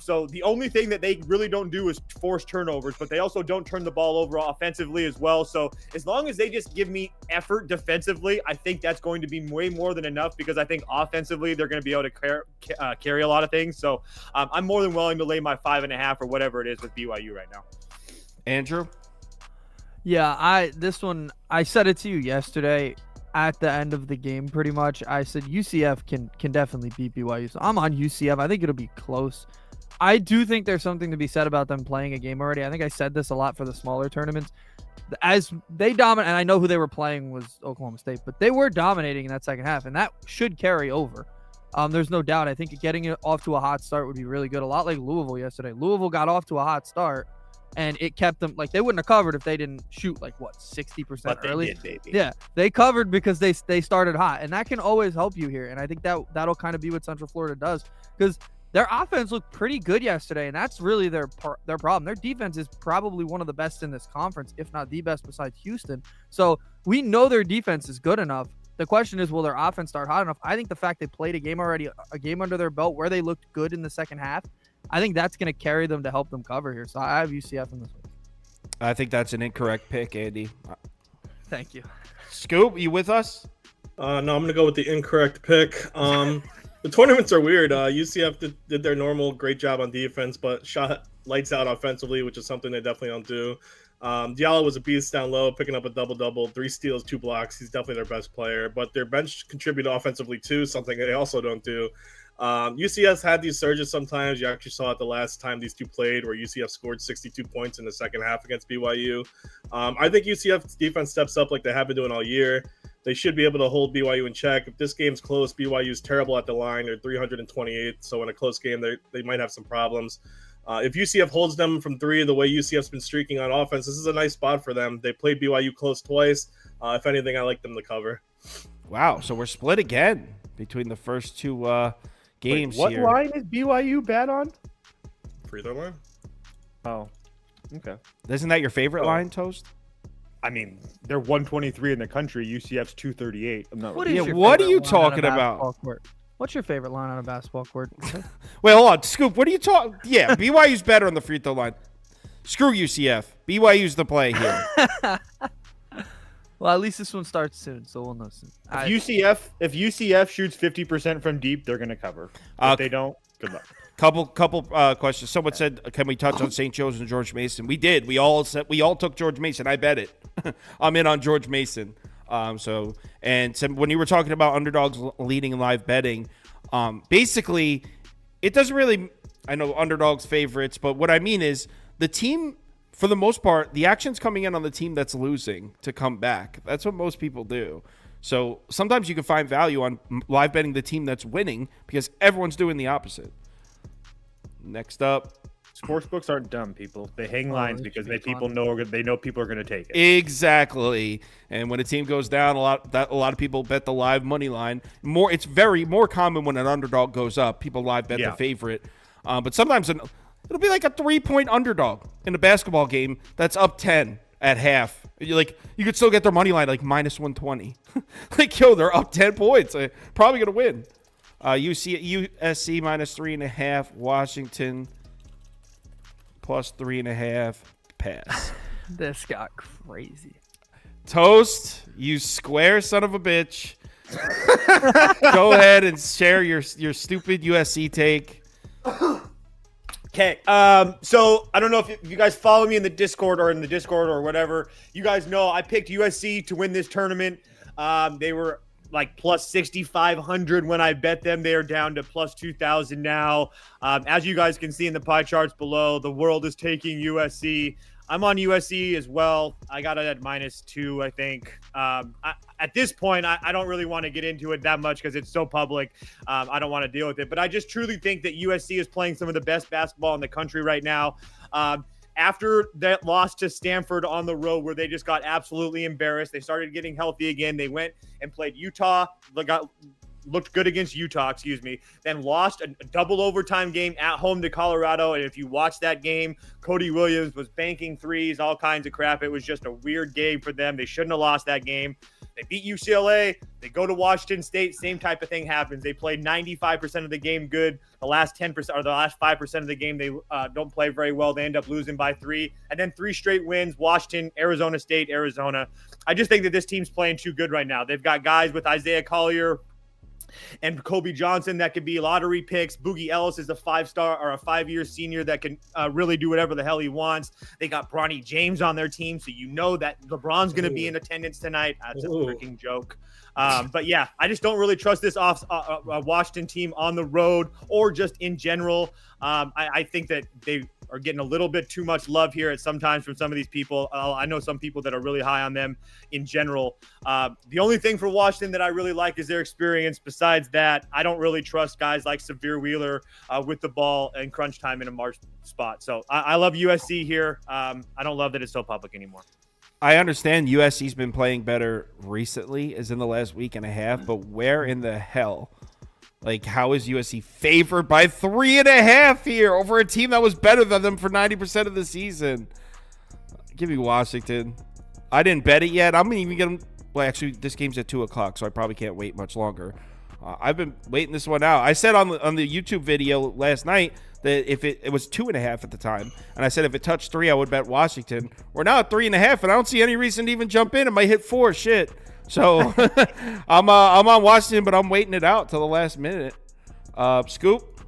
So the only thing that they really don't do is force turnovers, but they also don't turn the ball over offensively as well. So as long as they just give me effort defensively, I think that's going to be way more than enough because I think offensively they're going to be able to carry a lot of things. So I'm more than willing to lay my 5.5 or whatever it is with BYU right now. Andrew? Yeah, this one, I said it to you yesterday at the end of the game pretty much. I said UCF can definitely beat BYU. So I'm on UCF. I think it'll be close. I do think there's something to be said about them playing a game already. I think I said this a lot for the smaller tournaments. As they dominate, and I know who they were playing was Oklahoma State, but they were dominating in that second half, and that should carry over. There's no doubt. I think getting it off to a hot start would be really good. A lot like Louisville yesterday. Louisville got off to a hot start, and it kept them, like, they wouldn't have covered if they didn't shoot like 60% early. Did, baby. Yeah, they covered because they started hot, and that can always help you here. And I think that'll kind of be what Central Florida does because their offense looked pretty good yesterday, and that's really their problem. Their defense is probably one of the best in this conference, if not the best besides Houston. So we know their defense is good enough. The question is, will their offense start hot enough? I think the fact they played a game under their belt where they looked good in the second half, I think that's going to carry them to help them cover here. So I have UCF in this one. I think that's an incorrect pick, Andy. Thank you. Scoop, you with us? No, I'm gonna go with the incorrect pick. The tournaments are weird. UCF did their normal great job on defense, but shot lights out offensively, which is something they definitely don't do. Diallo was a beast down low, picking up a double-double, 3 steals, 2 blocks. He's definitely their best player, but their bench contributed offensively too, something they also don't do. UCF had these surges sometimes. You actually saw it the last time these two played where UCF scored 62 points in the second half against BYU. I think UCF's defense steps up like they have been doing all year. They should be able to hold BYU in check. If this game's close, BYU's terrible at the line. They're 328, so in a close game, they might have some problems. If UCF holds them from 3 the way UCF's been streaking on offense, this is a nice spot for them. They played BYU close twice. If anything, I like them to cover. Wow, so we're split again between the first two games. Wait, what here. line is BYU bad on? Free throw line? Oh, okay. Isn't that your favorite line, Toast? I mean, they're 123 in the country. UCF's 238. I'm not. What really- is your what are favorite you line on a talking basketball about? court? What's your favorite line on a basketball court? Wait, hold on. Scoop, what are you talking? Yeah, BYU's better on the free throw line. Screw UCF. BYU's the play here. Well, at least this one starts soon, so we'll know soon. If UCF shoots 50% from deep, they're going to cover. If they don't, good luck. Couple questions. Someone said, "Can we touch on St. Joe's and George Mason?" We did. We all took George Mason. I bet it. I'm in on George Mason. So when you were talking about underdogs leading in live betting, basically, it doesn't really. I know underdogs favorites, but what I mean is the team, for the most part, the action's coming in on the team that's losing to come back. That's what most people do. So sometimes you can find value on live betting the team that's winning because everyone's doing the opposite. Next up, Sports books aren't dumb, people. They hang lines because should be people fun. know people are going to take it. Exactly. And when a team goes down, a lot of people bet the live money line. It's very more common when an underdog goes up. People live bet the favorite. But sometimes it'll be like a 3-point underdog in a basketball game that's up 10 at half. You could still get their money line like minus 120. Like, yo, they're up 10 points. They're probably gonna win. USC minus 3.5. Washington plus 3.5. Pass. This got crazy. Toast, you square son of a bitch. Go ahead and share your stupid USC take. Okay, so I don't know if you guys follow me in the Discord or whatever. You guys know I picked USC to win this tournament. They were like plus 6,500 when I bet them. They are down to plus 2,000 now. As you guys can see in the pie charts below, the world is taking USC. I'm on USC as well. I got it at -2, I think. At this point, I don't really want to get into it that much because it's so public. I don't want to deal with it. But I just truly think that USC is playing some of the best basketball in the country right now. After that loss to Stanford on the road where they just got absolutely embarrassed, they started getting healthy again. They went and played Utah. Looked good against Utah, then lost a double overtime game at home to Colorado. And if you watch that game, Cody Williams was banking threes, all kinds of crap. It was just a weird game for them. They shouldn't have lost that game. They beat UCLA. They go to Washington State. Same type of thing happens. They play 95% of the game good. The last 10% or the last 5% of the game, they don't play very well. They end up losing by 3. And then 3 straight wins, Washington, Arizona State, Arizona. I just think that this team's playing too good right now. They've got guys with Isaiah Collier and Kobe Johnson that could be lottery picks. Boogie Ellis is a 5-star or a 5-year senior that can really do whatever the hell he wants. They got Bronny James on their team, so you know that LeBron's going to be in attendance tonight. That's a freaking joke. But yeah, I just don't really trust this Washington team on the road or just in general. I think that they are getting a little bit too much love here at sometimes from some of these people. I know some people that are really high on them in general. The only thing for Washington that I really like is their experience. Besides that, I don't really trust guys like Xavier Wheeler with the ball and crunch time in a March spot. So I love USC here. I don't love that it's so public anymore. I understand USC's been playing better recently, as in the last week and a half, but where in the hell? Like, how is USC favored by 3.5 here over a team that was better than them for 90% of the season? Give me Washington. I didn't bet it yet. I'm going to even get them. Well, actually, this game's at 2 o'clock, so I probably can't wait much longer. I've been waiting this one out. I said on the YouTube video last night that if it was 2.5 at the time, and I said if it touched 3, I would bet Washington. We're now at 3.5, and I don't see any reason to even jump in. It might hit 4. Shit. So I'm on Washington, but I'm waiting it out till the last minute. Scoop.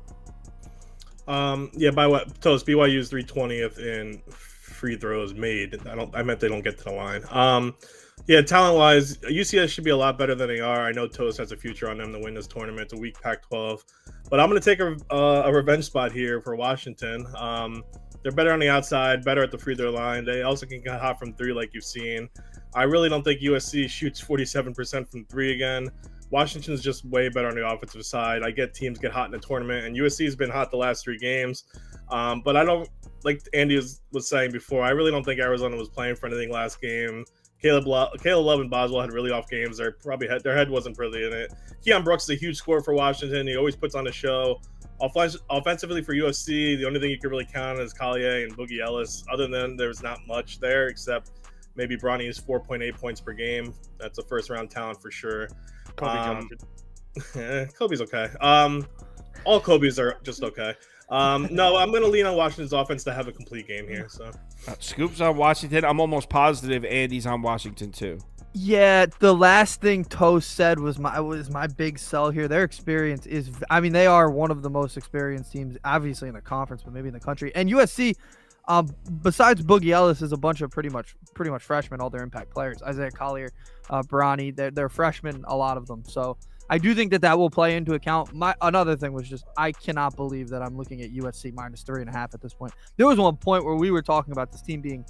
Yeah. By what? Toast. BYU's 320th in free throws made. I meant they don't get to the line. Yeah, talent-wise, UCS should be a lot better than they are. I know Toast has a future on them to win this tournament. It's a weak Pac-12. But I'm going to take a revenge spot here for Washington. They're better on the outside, better at the free throw line. They also can get hot from 3 like you've seen. I really don't think USC shoots 47% from 3 again. Washington's just way better on the offensive side. I get teams get hot in the tournament, and USC's been hot the last 3 games. But I don't, like Andy was saying before, I really don't think Arizona was playing for anything last game. Caleb Love and Boswell had really off games. Their head wasn't really in it. Keon Brooks is a huge scorer for Washington. He always puts on a show. Offensively for USC, the only thing you can really count on is Collier and Boogie Ellis. Other than there's not much there except maybe Bronny's 4.8 points per game. That's a first-round talent for sure. Kobe Johnson. Kobe's okay. All Kobe's are just okay. No, I'm going to lean on Washington's offense to have a complete game here. So Scoop's on Washington. I'm almost positive Andy's on Washington too. Yeah, the last thing Toast said was my big sell here. Their experience is, I mean, they are one of the most experienced teams, obviously in the conference, but maybe in the country. And USC, besides Boogie Ellis, is a bunch of pretty much freshmen, all their impact players. Isaiah Collier, Bronny, they're freshmen, a lot of them. So I do think that will play into account. Another thing was just, I cannot believe that I'm looking at USC minus 3.5 at this point. There was one point where we were talking about this team being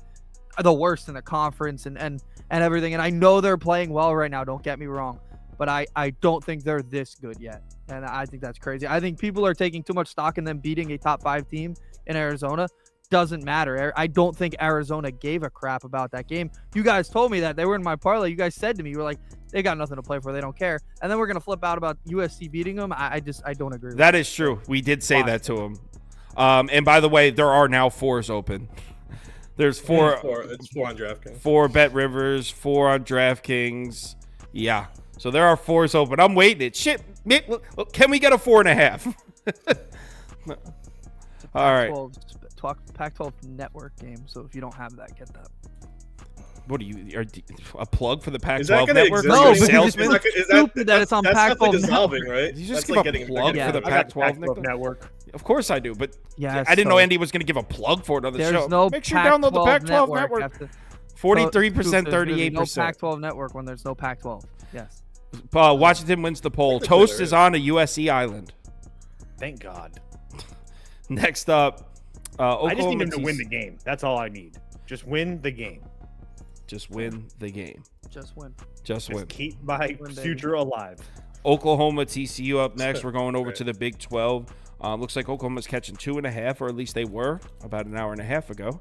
the worst in the conference and everything. And I know they're playing well right now. Don't get me wrong, but I don't think they're this good yet. And I think that's crazy. I think people are taking too much stock in them beating a top 5 team in Arizona. Doesn't matter. I don't think Arizona gave a crap about that game. You guys told me that. They were in my parlay. You guys said to me, you were like, they got nothing to play for. They don't care. And then we're going to flip out about USC beating them. I don't agree with That is true. We did say that to him. And by the way, there are now 4s open. There's 4. It's 4 on DraftKings. 4 Bet Rivers, 4 on DraftKings. Yeah. So there are 4s open. I'm waiting it. Shit. Can we get a 4.5? All right. Pac-12 network game. So if you don't have that, get that. What are you? A plug for the Is that Pac-12 gonna network? exist? No, Is because you a it's salesman? stupid that it's on that's Pac-12 definitely dissolving, network. right? Did you just That's give like a getting plug Yeah. for the I got Pac-12 Pac-12 network. Of course I do, but Yeah, I didn't know so Andy was going to give a plug for it on the There's show. no Make sure you download the Pac-12 network. After, 43%, there's gonna be 38%. No Pac-12 network when there's no Pac-12. Yes. Washington wins the poll. That's Toast there is is. on a USC island. Thank God. Next up, Oklahoma I just need him to TC. win the game. That's all I need. Just win the game. Just win the game. Just win. Just Just win. keep my Win, baby. future alive. Oklahoma TCU up next. We're going over Right. to the Big 12. Looks like Oklahoma's catching 2.5, or at least they were about an hour and a half ago.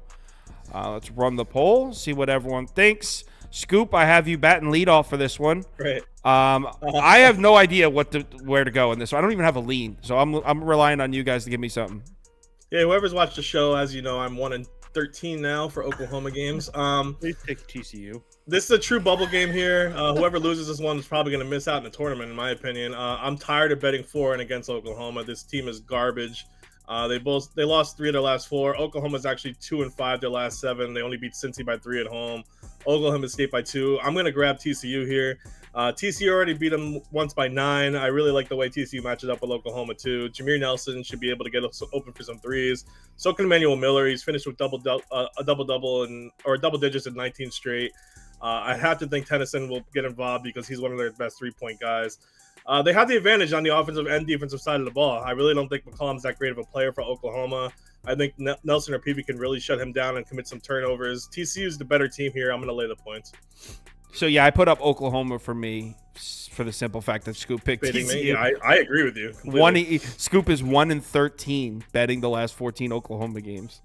Let's run the poll, see what everyone thinks. Scoop, I have you batting leadoff for this one. Right. I have no idea where to go in this. I don't even have a lean, so I'm relying on you guys to give me something. Yeah, whoever's watched the show, as you know, I'm 1-13 now for Oklahoma games. Please pick TCU. This is a true bubble game here. Whoever loses this one is probably going to miss out in the tournament, in my opinion. I'm tired of betting for and against Oklahoma. This team is garbage. They lost 3 of their last 4. Oklahoma's actually 2-5 their last 7. They only beat Cincy by 3 at home. Oklahoma State by 2. I'm going to grab TCU here. TCU already beat them once by 9. I really like the way TCU matches up with Oklahoma too. Jameer Nelson should be able to get open for some threes. So can Emmanuel Miller. He's finished with a double-double or double digits in 19 straight. I have to think Tennyson will get involved because he's one of their best three-point guys. They have the advantage on the offensive and defensive side of the ball. I really don't think McCollum's that great of a player for Oklahoma. I think Nelson or Peavy can really shut him down and commit some turnovers. TCU is the better team here. I'm going to lay the points. So, yeah, I put up Oklahoma for me for the simple fact that Scoop picked Fitting me. TCU. Yeah, I agree with you. completely. Scoop is 1-13 betting the last 14 Oklahoma games.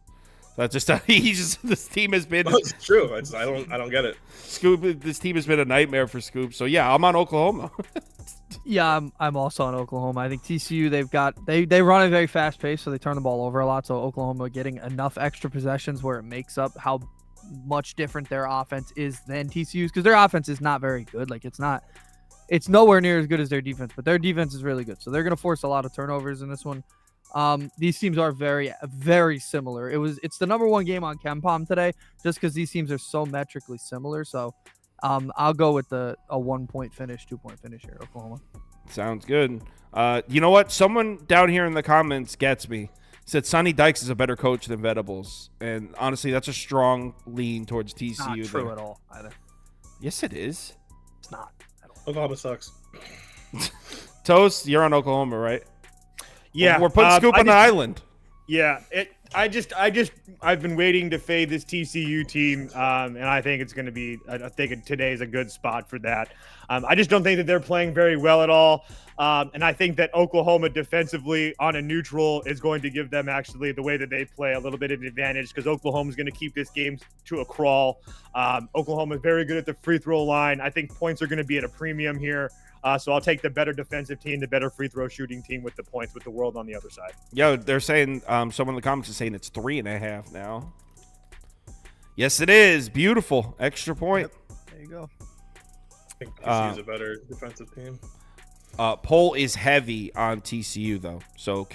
That's just this team has been It's true. I don't get it. Scoop. This team has been a nightmare for Scoop. So yeah, I'm on Oklahoma. Yeah, I'm also on Oklahoma. I think TCU they run a very fast pace, so they turn the ball over a lot. So Oklahoma getting enough extra possessions where it makes up how much different their offense is than TCU's, because their offense is not very good. Like it's nowhere near as good as their defense, but their defense is really good. So they're gonna force a lot of turnovers in this one. These teams are very, very similar. It's the number 1 game on KenPom today, just because these teams are so metrically similar. So I'll go with a 1-point finish, 2-point finish here, Oklahoma. Sounds good. You know what? Someone down here in the comments gets me. Said Sonny Dykes is a better coach than Venables, and honestly, that's a strong lean towards TCU. Not true there. at all either. Yes, it is. It's not at all. Oklahoma sucks. Toast, you're on Oklahoma, right? Yeah, we're putting Scoop on the island. Yeah, I've been waiting to fade this TCU team, and I think it's going to be. I think today is a good spot for that. I just don't think that they're playing very well at all, and I think that Oklahoma defensively on a neutral is going to give them actually the way that they play a little bit of an advantage, because Oklahoma is going to keep this game to a crawl. Oklahoma is very good at the free throw line. I think points are going to be at a premium here. So I'll take the better defensive team, the better free throw shooting team with the points, with the world on the other side. Yo, they're saying someone in the comments is saying it's 3.5 now. Yes, it is. Beautiful. Extra point. There you go. I think TCU is a better defensive team. Poll is heavy on TCU though. So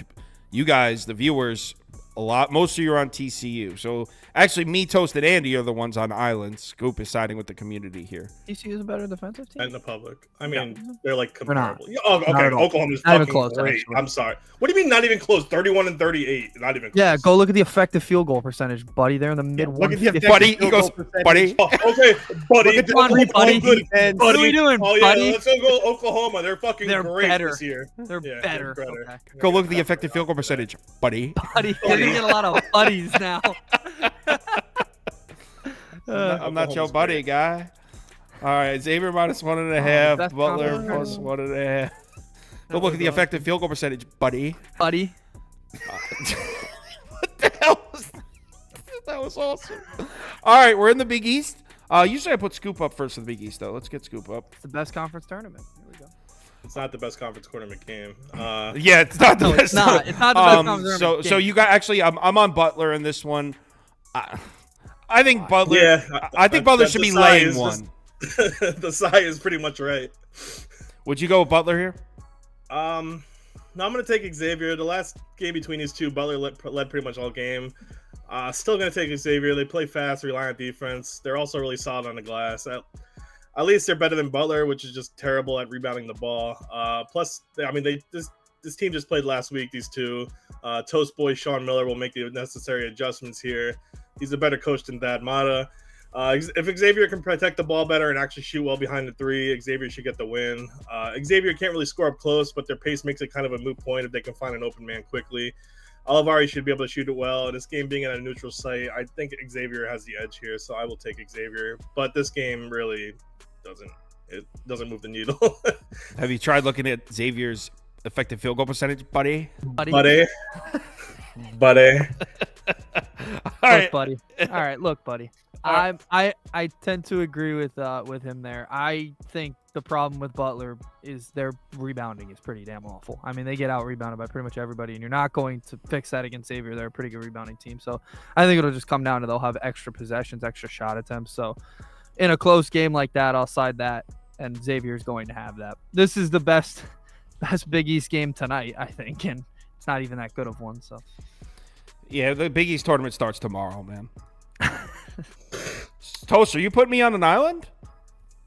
you guys, the viewers, most of you are on TCU. So actually, me, Toast, and Andy are the ones on island. Scoop is siding with the community here. TCU is a better defensive team. And the public. I mean, they're like We're not. comparable. Yeah, oh, Not okay, at all. Oklahoma's Not even fucking close, great. actually. I'm sorry. What do you mean not even close? 31-38. Not even close. Yeah, go look at the effective field goal percentage, buddy. They're in the mid look at the 150. effective Buddy, he field goes, goal percentage. buddy. Oh, okay, buddy. Look at the Buddy, buddy. defense. What are we doing, Oh, yeah, buddy? let's go Oklahoma. They're fucking They're great better. this year. They're Yeah, better. they're better. Okay. Go look at the effective field goal percentage, buddy. Buddy, you're gonna get a lot of buddies now. I'm not your Oklahoma's buddy, great. guy. All right, Xavier minus 1.5. best Butler compliment. plus 1.5. Go look at the effective field goal percentage, buddy. Buddy. What the hell That was awesome. All right, we're in the Big East. Usually I put Scoop up first for the Big East, though. Let's get Scoop up. It's the best conference tournament. Here we go. It's not the best conference tournament game. Yeah, it's not the No, best. it's not. It's not the best conference So tournament so game. you got actually. I'm on Butler in this one. I think Butler. Yeah, I think Butler should be laying one. The side is pretty much right. Would you go with Butler here? No, I'm going to take Xavier. The last game between these two, Butler led pretty much all game. Still going to take Xavier. They play fast, rely on defense. They're also really solid on the glass. At least they're better than Butler, which is just terrible at rebounding the ball. Plus, I mean, this team just played last week, these two. Toast boy Sean Miller will make the necessary adjustments here. He's a better coach than Thad Matta. If Xavier can protect the ball better and actually shoot well behind the three, Xavier should get the win. Xavier can't really score up close, but their pace makes it kind of a moot point if they can find an open man quickly. Olivari should be able to shoot it well. This game being at a neutral site, I think Xavier has the edge here, so I will take Xavier. But this game really doesn't move the needle. Have you tried looking at Xavier's effective field goal percentage, buddy? Buddy. All right, Look, buddy. All right, look, buddy. I tend to agree with him there. I think the problem with Butler is their rebounding is pretty damn awful. I mean, they get out rebounded by pretty much everybody, and you're not going to fix that against Xavier. They're a pretty good rebounding team. So I think it'll just come down to they'll have extra possessions, extra shot attempts. So in a close game like that, I'll side that, and Xavier's going to have that. This is the best Big East game tonight, I think, and it's not even that good of one. So yeah, the Big East tournament starts tomorrow, man. Toaster, you put me on an island?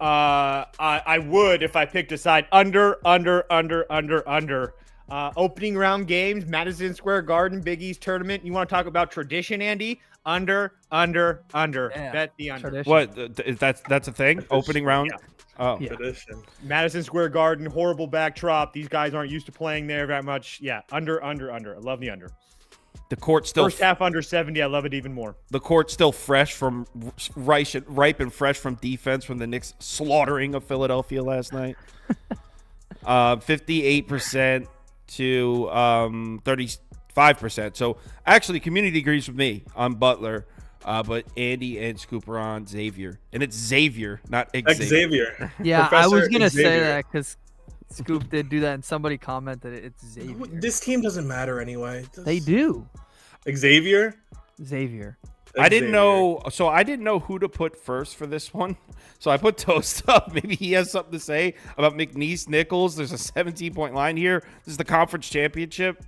I would if I picked a side. Under. Opening round games, Madison Square Garden, Big East tournament. You want to talk about tradition, Andy? Under. Yeah, Bet the under. tradition. What? That's a thing? Opening round? Yeah. Oh. Yeah. Tradition. Madison Square Garden, horrible backdrop. These guys aren't used to playing there that much. Yeah, under. I love the under. The court's still First half under 70. I love it even more. the court's still fresh from ripe and fresh from defense from the Knicks slaughtering of Philadelphia last night. 58% to 35%. So actually, community agrees with me on Butler, but Andy and Scoop are on Xavier, and it's Xavier, not Xavier. Xavier. Yeah, I was Professor gonna say Xavier. that because Scoop did do that, and somebody commented it's Xavier. This team doesn't matter anyway. They do. Xavier? Xavier. I didn't Xavier. know, so I didn't know who to put first for this one. So I put Toast up. Maybe he has something to say about McNeese Nichols. There's a 17-point line here. This is the conference championship.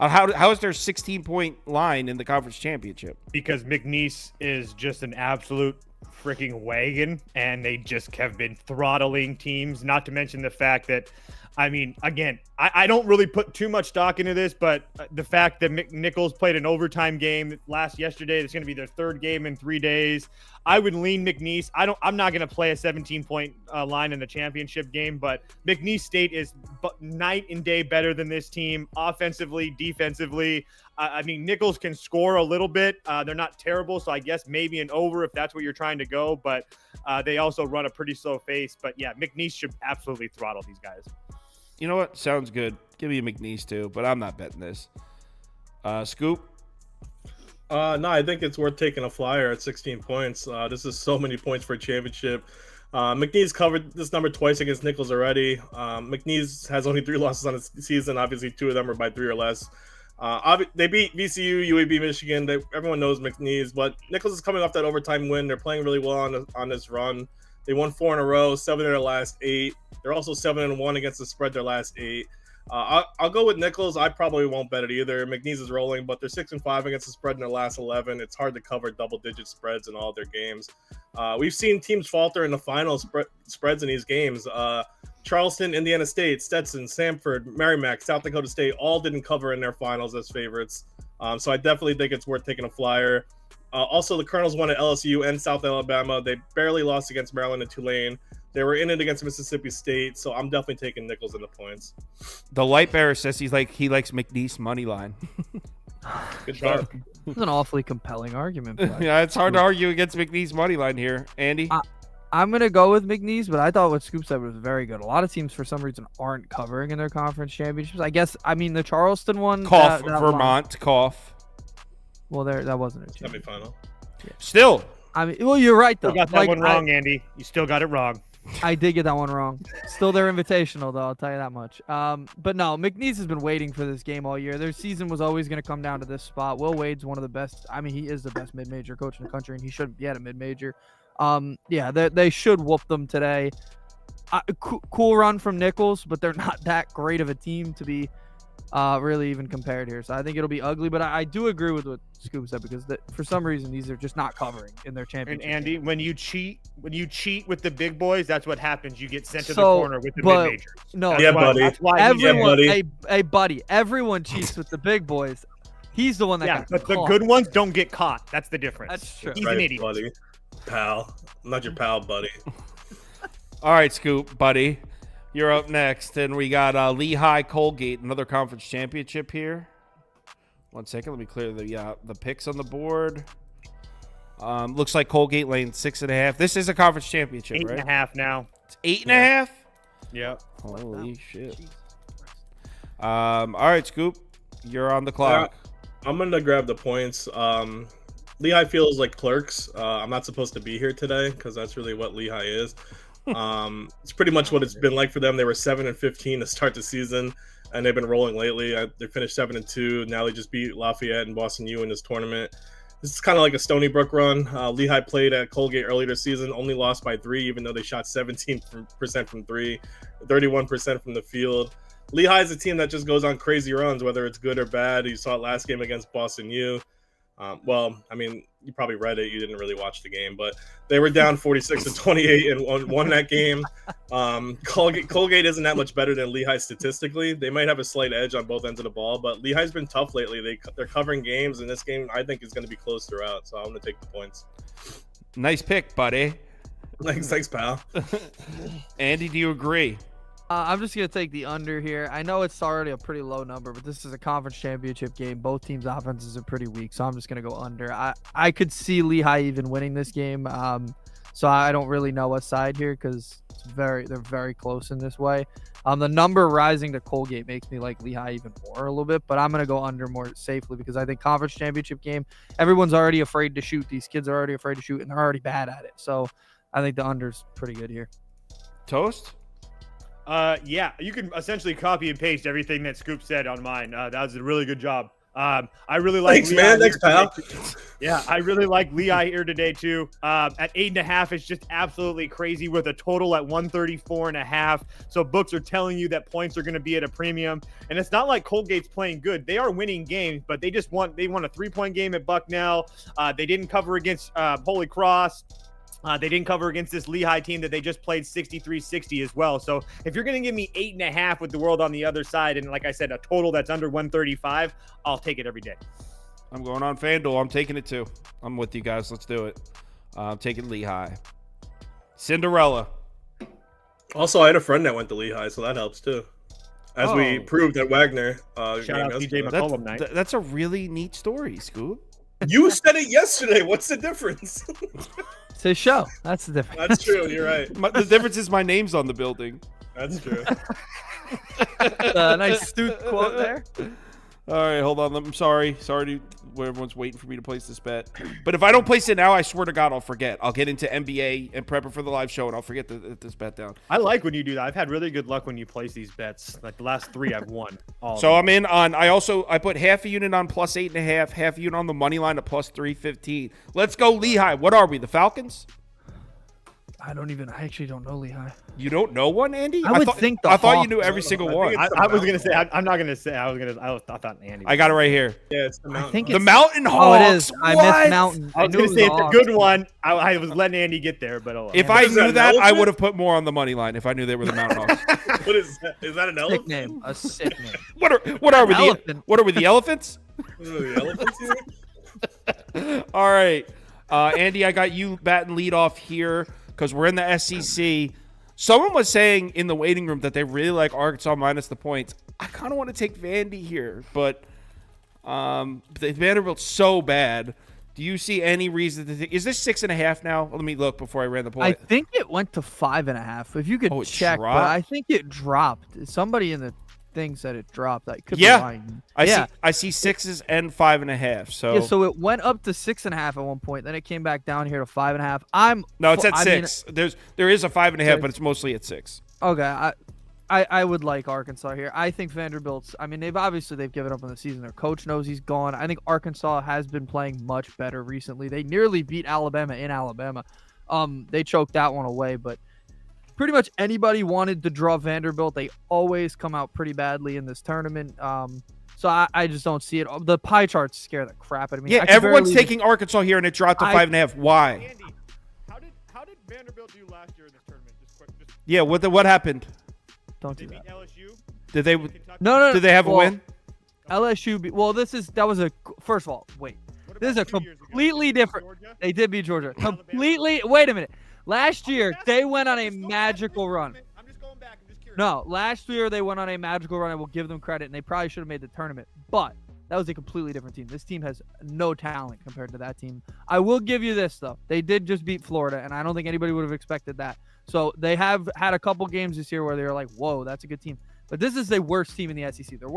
How is there a 16-point line in the conference championship? Because McNeese is just an absolute freaking wagon, and they just have been throttling teams. Not to mention the fact that, I mean, again, I don't really put too much stock into this, but the fact that Nichols played an overtime game yesterday, it's going to be their third game in 3 days. I would lean McNeese. I'm not going to play a 17-point line in the championship game, but McNeese State is night and day better than this team, offensively, defensively. I mean, Nichols can score a little bit. They're not terrible, so I guess maybe an over if that's where you're trying to go, but they also run a pretty slow pace. But yeah, McNeese should absolutely throttle these guys. You know what? Sounds good. Give me a McNeese too, but I'm not betting this. Scoop? No, I think it's worth taking a flyer at 16 points. This is so many points for a championship. McNeese covered this number twice against Nichols already. McNeese has only 3 losses on the season. Obviously, 2 of them are by 3 or less. They beat VCU, UAB, Michigan. Everyone knows McNeese, but Nichols is coming off that overtime win. They're playing really well on this run. They won 4 in a row, 7 in their last 8. They're also 7-1 against the spread their last 8. I'll go with Nichols. I probably won't bet it either. McNeese is rolling, but they're 6-5 against the spread in their last 11. It's hard to cover double-digit spreads in all their games. We've seen teams falter in the final spreads in these games. Charleston, Indiana State, Stetson, Samford, Merrimack, South Dakota State all didn't cover in their finals as favorites. So I definitely think it's worth taking a flyer. Also, the Colonels won at LSU and South Alabama. They barely lost against Maryland and Tulane. They were in it against Mississippi State, so I'm definitely taking Nichols in the points. The light bearer says he likes McNeese money line. Good job. It's an awfully compelling argument. But Yeah, it's hard to argue against McNeese money line here. Andy? I'm going to go with McNeese, but I thought what Scoop said was very good. A lot of teams, for some reason, aren't covering in their conference championships. I guess, I mean, the Charleston one. Cough, that Vermont, cough. Well, that wasn't a chance. Semifinal. Still, I mean, well, you're right though. You got that one wrong, Andy. You still got it wrong. I did get that one wrong. Still their invitational, though. I'll tell you that much. But no, McNeese has been waiting for this game all year. Their season was always going to come down to this spot. Will Wade's one of the best. I mean, he is the best mid-major coach in the country, and he shouldn't be at a mid-major. Yeah, they should whoop them today. Cool run from Nichols, but they're not that great of a team to be really even compared here. So I think it'll be ugly. But I do agree with what Scoop said, because for some reason these are just not covering in their championship. And Andy, when you cheat with the big boys, that's what happens. You get sent to the corner with the mid-majors. No, yeah, buddy. That's why everyone, buddy. buddy, everyone cheats with the big boys. He's the one that got but caught. the good ones don't get caught. That's the difference. That's true. He's Right, an idiot. buddy. Pal. I'm not your pal, buddy. all right, Scoop, buddy. You're up next, and we got Lehigh Colgate, another conference championship here. 1 second, let me clear the picks on the board. Looks like Colgate laying 6.5. This is a conference championship, right? 8.5 now. It's 8.5. Yeah. Holy shit! All right, Scoop, you're on the clock. Yeah, I'm gonna grab the points. Lehigh feels like clerks. I'm not supposed to be here today because that's really what Lehigh is. It's pretty much what it's been like for them. They were 7-15 to start the season, and they've been rolling lately. They finished 7-2. Now they just beat Lafayette and Boston U in this tournament. This is kind of like a Stony Brook run. Lehigh played at Colgate earlier this season, only lost by 3, even though they shot 17% from 3, 31% from the field. Lehigh is a team that just goes on crazy runs, whether it's good or bad. You saw it last game against Boston U. Well, I mean, you probably read it. You didn't really watch the game, but they were down 46-28 and won that game. Colgate isn't that much better than Lehigh statistically. They might have a slight edge on both ends of the ball, but Lehigh's been tough lately. They're covering games, and this game I think is going to be close throughout. So I'm going to take the points. Nice pick, buddy. Thanks, pal. Andy, do you agree? I'm just going to take the under here. I know it's already a pretty low number, but this is a conference championship game. Both teams' offenses are pretty weak, so I'm just going to go under. I could see Lehigh even winning this game, so I don't really know what side here because they're very close in this way. The number rising to Colgate makes me like Lehigh even more a little bit, but I'm going to go under more safely because I think conference championship game, everyone's already afraid to shoot. These kids are already afraid to shoot, and they're already bad at it. So I think the under's pretty good here. Toast? Yeah, you can essentially copy and paste everything that Scoop said on mine. That was a really good job. I really like. Thanks, man. Thanks, pal. Yeah, I really like Lehigh here today too. At 8.5, it's just absolutely crazy with a total at 134.5. So books are telling you that points are going to be at a premium, and it's not like Colgate's playing good. They are winning games, but they won a 3-point game at Bucknell. They didn't cover against Holy Cross. They didn't cover against this Lehigh team that they just played 63-60 as well. So if you're going to give me 8.5 with the world on the other side, and like I said, a total that's under 135, I'll take it every day. I'm going on FanDuel. I'm taking it too. I'm with you guys. Let's do it. I'm taking Lehigh. Cinderella. Also, I had a friend that went to Lehigh, so that helps too. As we proved at Wagner. Shout out TJ McCollum night. That's a really neat story, Scoop. You said it yesterday. What's the difference? It's his show. That's the difference. That's true. You're right. The difference is my name's on the building. That's true. Nice astute quote there. All right, hold on. I'm sorry. Sorry where everyone's waiting for me to place this bet. But if I don't place it now, I swear to God, I'll forget. I'll get into NBA and prep it for the live show, and I'll forget this bet down. I like when you do that. I've had really good luck when you place these bets. Like the last 3 I've won. So I'm in on. I put half a unit on plus 8.5, half a unit on the money line at plus 315. Let's go Lehigh. What are we? The Falcons? I actually don't know Lehigh. You don't know one, Andy? I think I thought you knew every single one. I was gonna say. I'm not gonna say. I thought Andy. I got it right here. Yeah, it's the mountain. I think The Mountain Hawks. Oh, it is. I What? missed Mountain. I was gonna say it's a good one. I was letting Andy get there, but If I Is that knew an that, I elephant? would have put more on the money line if I knew they were the Mountain Hawks. What is that? Is that an Sick elephant? name. A sick name. What are we? Elephant. What are we? The elephants? The elephants here? All right, Andy, I got you batting lead off here because we're in the SEC. Someone was saying in the waiting room that they really like Arkansas minus the points. I kind of want to take Vandy here, but Vanderbilt's so bad. Do you see any reason to think? Is this 6.5 now? Let me look before I ran the point. I think it went to 5.5. If you could Oh, it check, but dropped? I think it dropped. Somebody in the thinks that it dropped. I could Yeah. be lying. I see 6s and 5.5. So Yeah, so it went up to 6.5 at one point. Then it came back down here to 5.5. no, it's at I mean, 6. There is a 5.5, but it's mostly at 6. okay, I would like Arkansas here. I think Vanderbilt's. I mean, they've given up on the season. Their coach knows he's gone. I think Arkansas has been playing much better recently. They nearly beat Alabama in Alabama. They choked that one away, but pretty much anybody wanted to draw Vanderbilt. They always come out pretty badly in this tournament. So I just don't see it. The pie charts scare the crap out of me. Yeah, everyone's taking Arkansas here, and it dropped to 5.5. Why? Andy, how did Vanderbilt do last year in this tournament? Yeah, what happened? Don't They do beat that. LSU. Did they? No. Did they have a win? LSU. That was a. First of all, wait. What This is a about 2 years ago? completely different. Georgia? They did beat Georgia. Alabama? Completely. Wait a minute. Last year they went on a magical run. I'm just going back. I'm just curious. No, last year they went on a magical run. I will give them credit, and they probably should have made the tournament. But that was a completely different team. This team has no talent compared to that team. I will give you this though. They did just beat Florida, and I don't think anybody would have expected that. So they have had a couple games this year where they were like, "Whoa, that's a good team." But this is the worst team in the SEC. They're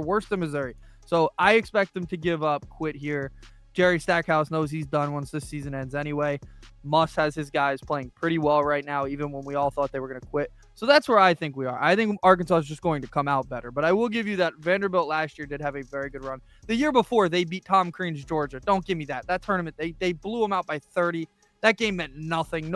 worse than Missouri. So I expect them to give up, quit here. Jerry Stackhouse knows he's done once this season ends anyway. Muss has his guys playing pretty well right now, even when we all thought they were going to quit. So that's where I think we are. I think Arkansas is just going to come out better. But I will give you that Vanderbilt last year did have a very good run. The year before, they beat Tom Crean's Georgia. Don't give me that. That tournament, they blew them out by 30. That game meant nothing.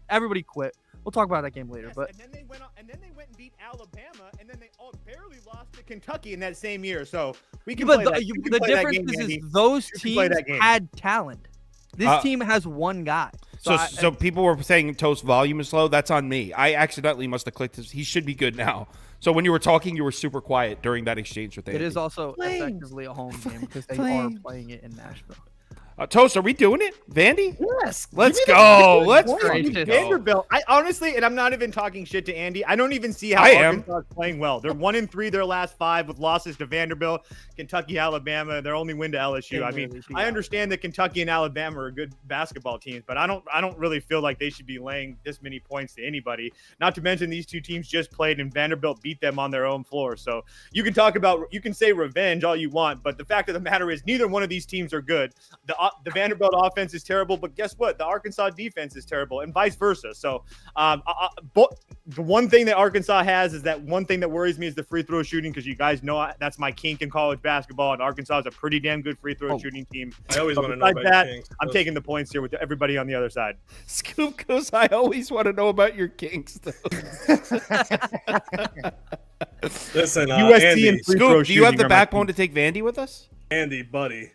Everybody quit. We'll talk about that game later. Yes, But and then they went and beat Alabama, and then they all barely lost to Kentucky in that same year. So we can play that. You can the play that difference game, is Andy. those You can play teams that game. had talent. This team has one guy. So people were saying Toast volume is low. That's on me. I accidentally must have clicked this. He should be good now. So when you were talking, you were super quiet during that exchange with Andy. it is also effectively a home game because they are playing it in Nashville. Toast, are we doing it? Vandy? Yes. Let's Give me go. the Let's point. fucking go. Vanderbilt. I honestly, and I'm not even talking shit to Andy. I don't even see how I am. Arkansas is playing well. They're 1-3 their last 5 with losses to Vanderbilt, Kentucky, Alabama. Their only win to LSU. I mean, I understand that Kentucky and Alabama are good basketball teams, but I don't really feel like they should be laying this many points to anybody. Not to mention these two teams just played and Vanderbilt beat them on their own floor. So you can say revenge all you want, but the fact of the matter is neither one of these teams are good. The Vanderbilt offense is terrible, but guess what? The Arkansas defense is terrible, and vice versa. So, the one thing that Arkansas has is that one thing that worries me is the free throw shooting, because you guys know that's my kink in college basketball, and Arkansas is a pretty damn good free throw shooting team. I always But want to know besides about that, your kinks. I'm taking the points here with everybody on the other side. Scoop goes, I always want to know about your kinks. Listen, USC Andy, and free throw Scoop, do you have shooting the are my backbone to take Vandy with us? Andy, buddy.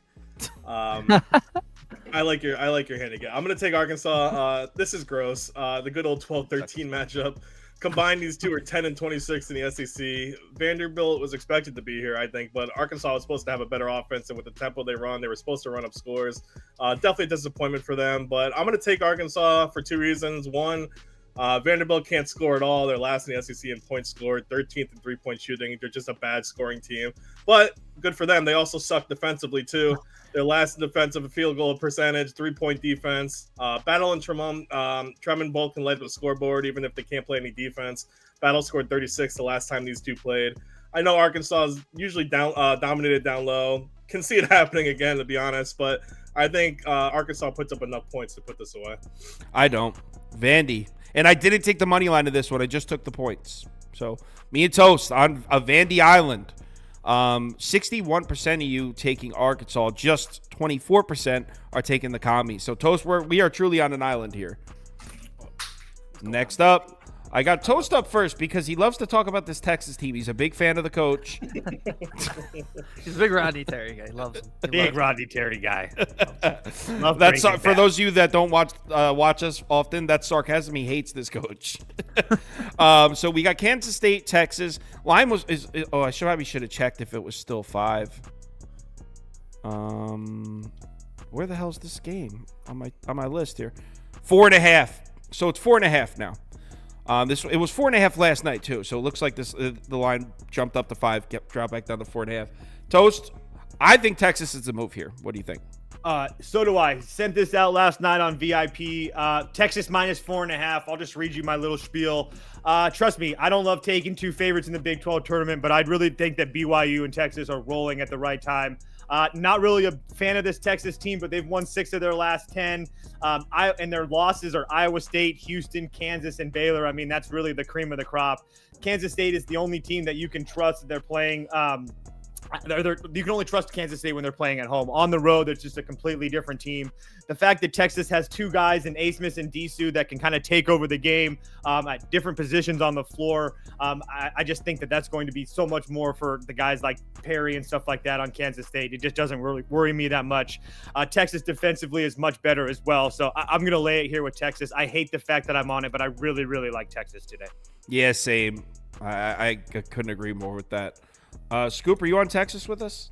I like your handicap. I'm gonna take Arkansas. This is gross. The good old 12-13 matchup. Combined, these two are 10 and 26 in the SEC. Vanderbilt was expected to be here, I think, but Arkansas was supposed to have a better offense, and with the tempo they run, they were supposed to run up scores. Definitely a disappointment for them, but I'm gonna take Arkansas for 2 reasons. One, Vanderbilt can't score at all. They're last in the SEC in points scored, 13th in three-point shooting. They're just a bad scoring team. But good for them. They also suck defensively, too. They're last in defensive field goal percentage, three-point defense. Battle and Tremont both can lead the scoreboard, even if they can't play any defense. Battle scored 36 the last time these two played. I know Arkansas is usually dominated down low. Can see it happening again, to be honest, but I think Arkansas puts up enough points to put this away. I don't. Vandy. And I didn't take the money line of this one. I just took the points. So me and Toast on a Vandy Island. 61% of you taking Arkansas. Just 24% are taking the commies. So Toast, we are truly on an island here. Next up, I got Toast up first because he loves to talk about this Texas team. He's a big fan of the coach. He's a big Rodney Terry guy. He loves him. Big Rodney Terry guy. That's for those of you that don't watch us often. That's sarcasm. He hates this coach. So we got Kansas State, Texas. Line I should have checked if it was still 5. Where the hell is this game on my list here? 4.5. So it's 4.5 now. It was 4.5 last night too, so it looks like the line jumped up to 5, dropped back down to 4.5. Toast, I think Texas is the move here. What do you think? So do I. Sent this out last night on VIP. Texas -4.5. I'll just read you my little spiel. Trust me, I don't love taking 2 favorites in the Big 12 tournament, but I really think that BYU and Texas are rolling at the right time. Not really a fan of this Texas team, but they've won 6 of their last 10. And their losses are Iowa State, Houston, Kansas, and Baylor. I mean, that's really the cream of the crop. Kansas State is the only team that you can trust that they're playing. You can only trust Kansas State when they're playing at home. On the road, it's just a completely different team. The fact that Texas has 2 guys in Asmus and Disu that can kind of take over the game at different positions on the floor, I just think that that's going to be so much more for the guys like Perry and stuff like that on Kansas State. It just doesn't really worry me that much. Texas defensively is much better as well, so I'm going to lay it here with Texas. I hate the fact that I'm on it, but I really, really like Texas today. Yeah, same. I couldn't agree more with that. Scoop, are you on Texas with us?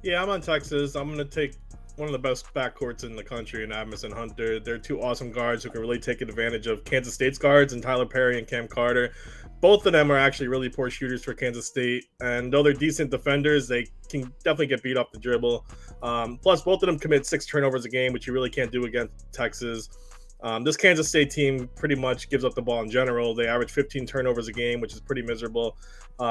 Yeah, I'm on Texas. I'm going to take one of the best backcourts in the country in Adams and Hunter. They're 2 awesome guards who can really take advantage of Kansas State's guards and Tyler Perry and Cam Carter. Both of them are actually really poor shooters for Kansas State. And though they're decent defenders, they can definitely get beat off the dribble. Plus, both of them commit 6 turnovers a game, which you really can't do against Texas. This Kansas State team pretty much gives up the ball in general. They average 15 turnovers a game, which is pretty miserable.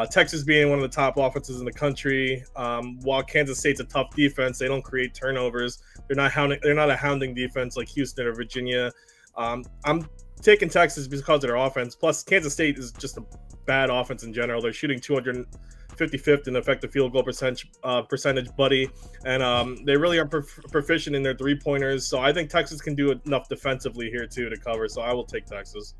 Texas being one of the top offenses in the country, while Kansas State's a tough defense, they don't create turnovers. They're not a hounding defense like Houston or Virginia. I'm taking Texas because of their offense. Plus, Kansas State is just a bad offense in general. They're shooting 255th in effective field goal percentage, buddy, and they really are proficient in their 3-pointers. So I think Texas can do enough defensively here too to cover. So I will take Texas.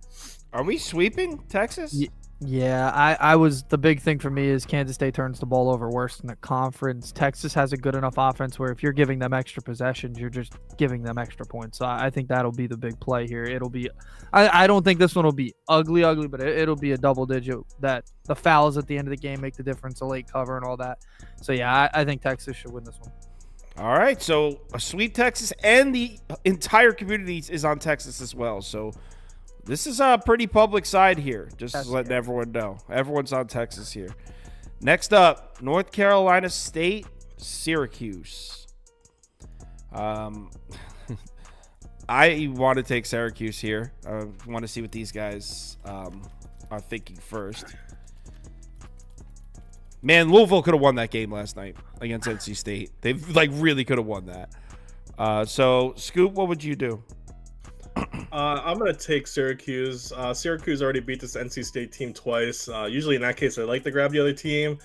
Are we sweeping Texas? Yeah, I was the big thing for me is Kansas State turns the ball over worse in the conference. Texas has a good enough offense where if you're giving them extra possessions, you're just giving them extra points. So I think that'll be the big play here. It'll be, I don't think this one will be ugly, but it'll be a double digit that the fouls at the end of the game make the difference, a late cover and all that. So yeah, I think Texas should win this one. All right, so a sweep Texas, and the entire community is on Texas as well. So this is a pretty public side here, just letting everyone know. Everyone's on Texas here. Next up, North Carolina State, Syracuse. I want to take Syracuse here. I want to see what these guys are thinking first. Man, Louisville could have won that game last night against NC State. They really could have won that. So, Scoop, what would you do? I'm going to take Syracuse. Syracuse already beat this NC State team twice. Usually in that case, I like to grab the other team.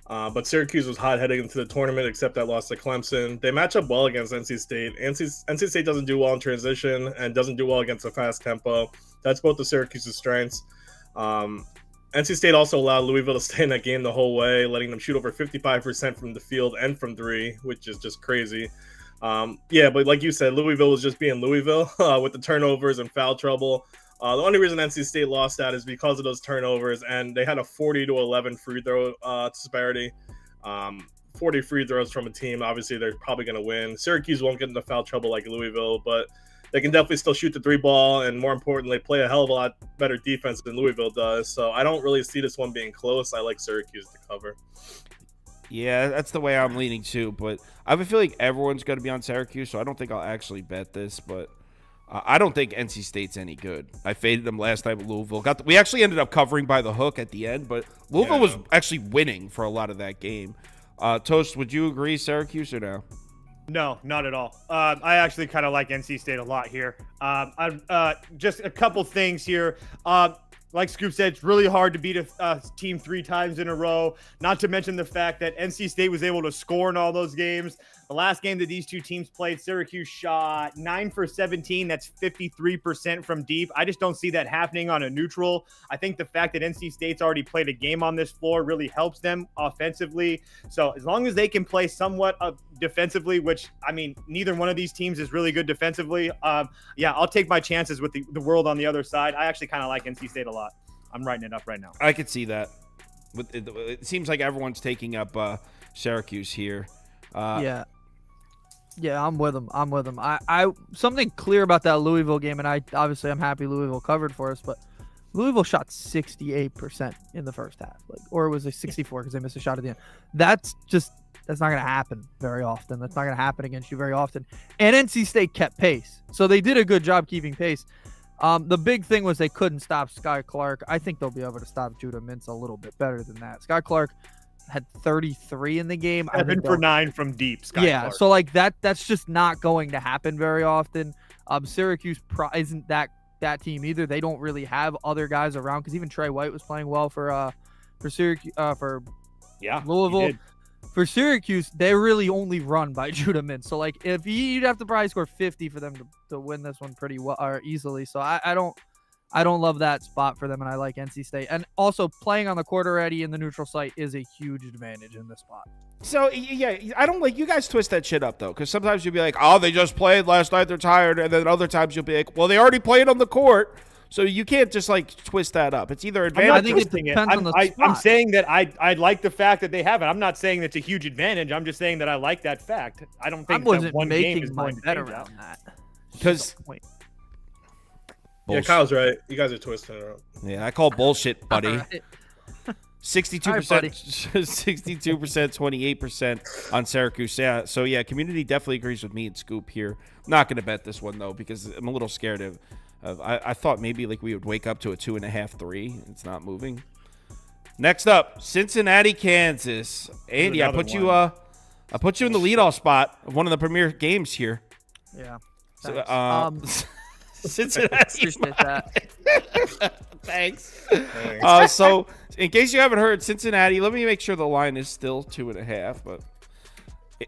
But Syracuse was hot heading into the tournament, except that loss to Clemson. They match up well against NC State. NC State doesn't do well in transition and doesn't do well against a fast tempo. That's both of Syracuse's strengths. NC State also allowed Louisville to stay in that game the whole way, letting them shoot over 55% from the field and from 3, which is just crazy. But like you said, Louisville was just being Louisville with the turnovers and foul trouble. The only reason NC State lost that is because of those turnovers, and they had a 40-11 free throw disparity. 40 free throws from a team, obviously they're probably going to win. Syracuse won't get into foul trouble like Louisville, but they can definitely still shoot the 3 ball, and more importantly, play a hell of a lot better defense than Louisville does. So I don't really see this one being close. I like Syracuse to cover. Yeah, that's the way I'm leaning too, but I have a feeling everyone's going to be on Syracuse, so I don't think I'll actually bet this, but I don't think NC State's any good. I faded them last time at Louisville. We actually ended up covering by the hook at the end, but Louisville was actually winning for a lot of that game. Toast, would you agree Syracuse or no? No, not at all. I actually kind of like NC State a lot here. Just a couple things here. Like Scoop said, it's really hard to beat a team 3 times in a row, not to mention the fact that NC State was able to score in all those games. The last game that these 2 teams played, Syracuse shot 9 for 17. That's 53% from deep. I just don't see that happening on a neutral. I think the fact that NC State's already played a game on this floor really helps them offensively. So as long as they can play somewhat defensively, which, I mean, neither one of these teams is really good defensively. I'll take my chances with the world on the other side. I actually kind of like NC State a lot. I'm writing it up right now. I could see that. It seems like everyone's taking up Syracuse here. Yeah, I'm with them. I something clear about that Louisville game, and I'm happy Louisville covered for us, but Louisville shot 68% in the first half, or it was a 64 because they missed a shot at the end. That's not going to happen very often. That's not going to happen against you very often. And NC State kept pace, so they did a good job keeping pace. The big thing was they couldn't stop Sky Clark. I think they'll be able to stop Judah Mintz a little bit better than that. Sky Clark had 33 in the game. 7 for 9 from deep. Sky Clark. So like that's just not going to happen very often. Syracuse isn't that team either. They don't really have other guys around because even Trey White was playing well for Syracuse for Louisville. For Syracuse, they really only run by Judah Mintz. So like if you'd have to probably score 50 for them to win this one pretty well or easily. So I don't love that spot for them, and I like NC State. And also playing on the court already in the neutral site is a huge advantage in this spot. So, yeah, I don't like you guys twist that shit up, though, because sometimes you'll be like, oh, they just played last night, they're tired. And then other times you'll be like, well, they already played on the court. So you can't just, like, twist that up. It's either advantage. I think it depends on the spot. I'm saying that I like the fact that they have it. I'm not saying that's a huge advantage. I'm just saying that I like that fact. I don't think that one game is going to bet change around that. Because yeah, Kyle's right. You guys are twisting it up. Yeah, I call bullshit, buddy. 62%, Right, 62%, 28% on Syracuse. Yeah, so yeah, community definitely agrees with me and Scoop here. I'm not going to bet this one though because I'm a little scared of. I thought maybe like we would wake up to a 2.5, 3. It's not moving. Next up, Cincinnati, Kansas. Andy, I put you in the leadoff spot of one of the premier games here. Yeah. So, Cincinnati. Appreciate that. Thanks. So, in case you haven't heard, Cincinnati, let me make sure the line is still 2.5, but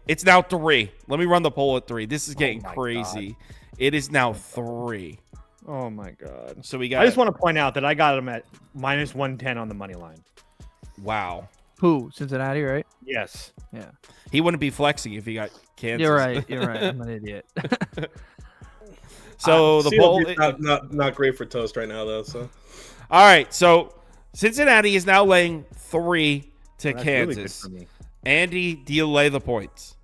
it's now 3. Let me run the poll at 3. This is getting crazy. God. It is now 3. Oh, my God. So we got. I just want to point out that I got them at -110 on the money line. Wow. Who? Cincinnati, right? Yes. Yeah. He wouldn't be flexing if he got Kansas. You're right. I'm an idiot. So the poll not great for toast right now though. So all right, so Cincinnati is now laying 3 to Kansas. Really good for me. Andy, do you lay the points?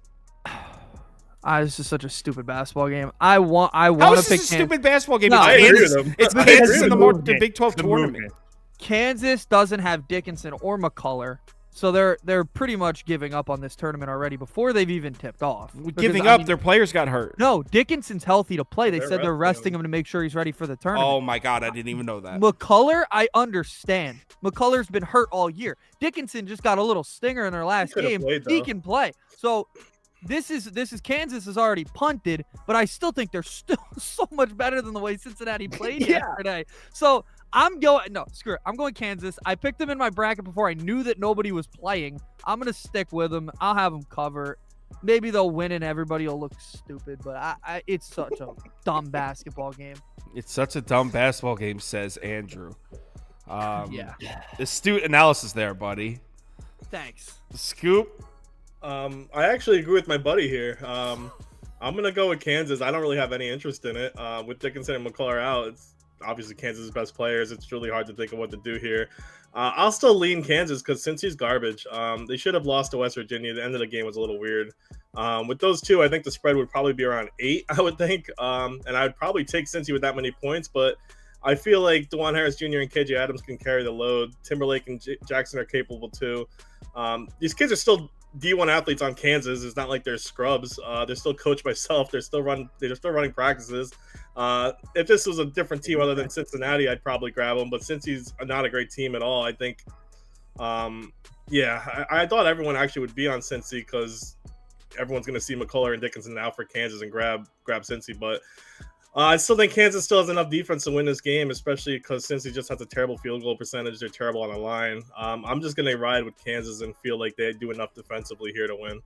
This is such a stupid basketball game. I want How to is pick this a stupid basketball game? No, It's Kansas in the Big 12 tournament. Kansas doesn't have Dickinson or McCullough, so they're pretty much giving up on this tournament already before they've even tipped off. Giving up, their players got hurt. No, Dickinson's healthy to play. They said they're resting him to make sure he's ready for the tournament. Oh my God, I didn't even know that. McCullough, I understand. McCullough's been hurt all year. Dickinson just got a little stinger in their last game. He can play. So this is Kansas is already punted, but I still think they're still so much better than the way Cincinnati played yesterday. So I'm going Kansas. I picked them in my bracket before I knew that nobody was playing. I'm going to stick with them. I'll have them cover. Maybe they'll win and everybody will look stupid, but it's such a dumb basketball game. It's such a dumb basketball game, says Andrew. Yeah. Astute analysis there, buddy. Thanks. Scoop. I actually agree with my buddy here. I'm going to go with Kansas. I don't really have any interest in it. With Dickinson and McCullough out, it's obviously Kansas' best players. It's really hard to think of what to do here. I'll still lean Kansas because since he's garbage, they should have lost to West Virginia. The end of the game was a little weird. With those two, I think the spread would probably be around 8, I would think. And I would probably take Cincy with that many points, but I feel like DeJuan Harris Jr. and KJ Adams can carry the load. Timberlake and Jackson are capable too. These kids are still D1 athletes on Kansas. It's not like they're scrubs. They're still coached by Self. They're still running practices. If this was a different team other than Cincinnati, I'd probably grab them. But since he's not a great team at all, I think, I thought everyone actually would be on Cincy because everyone's going to see McCullough and Dickinson out for Kansas and grab Cincy. But I still think Kansas still has enough defense to win this game, especially because Cincy just has a terrible field goal percentage. They're terrible on the line. I'm just going to ride with Kansas and feel like they do enough defensively here to win.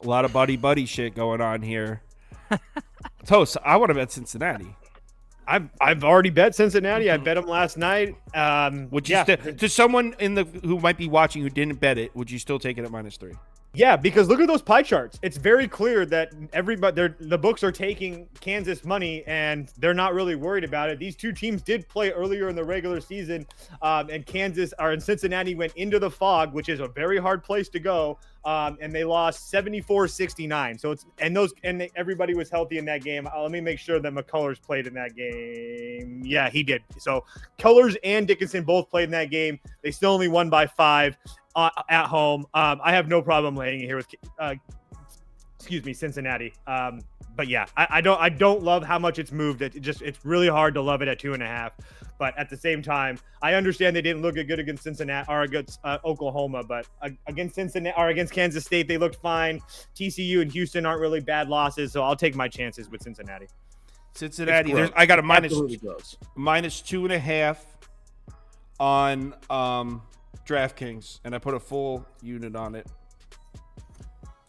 A lot of buddy shit going on here. Toast, I want to bet Cincinnati. I've already bet Cincinnati. I bet them last night. Would you to someone who might be watching who didn't bet it, would you still take it at -3? Yeah, because look at those pie charts. It's very clear that the books are taking Kansas money, and they're not really worried about it. These two teams did play earlier in the regular season, and Cincinnati went into the fog, which is a very hard place to go, and they lost 74-69. So everybody was healthy in that game. Let me make sure that McCullers played in that game. Yeah, he did. So Cullers and Dickinson both played in that game. They still only won by 5. At home. I have no problem laying it here with Cincinnati. But yeah, I don't love how much it's moved. It's really hard to love it at 2.5. But at the same time, I understand they didn't look good against Cincinnati or against Oklahoma, but against Cincinnati or against Kansas State, they looked fine. TCU and Houston aren't really bad losses, so I'll take my chances with Cincinnati. Cincinnati, I got a minus 2.5 on DraftKings, and I put a full unit on it.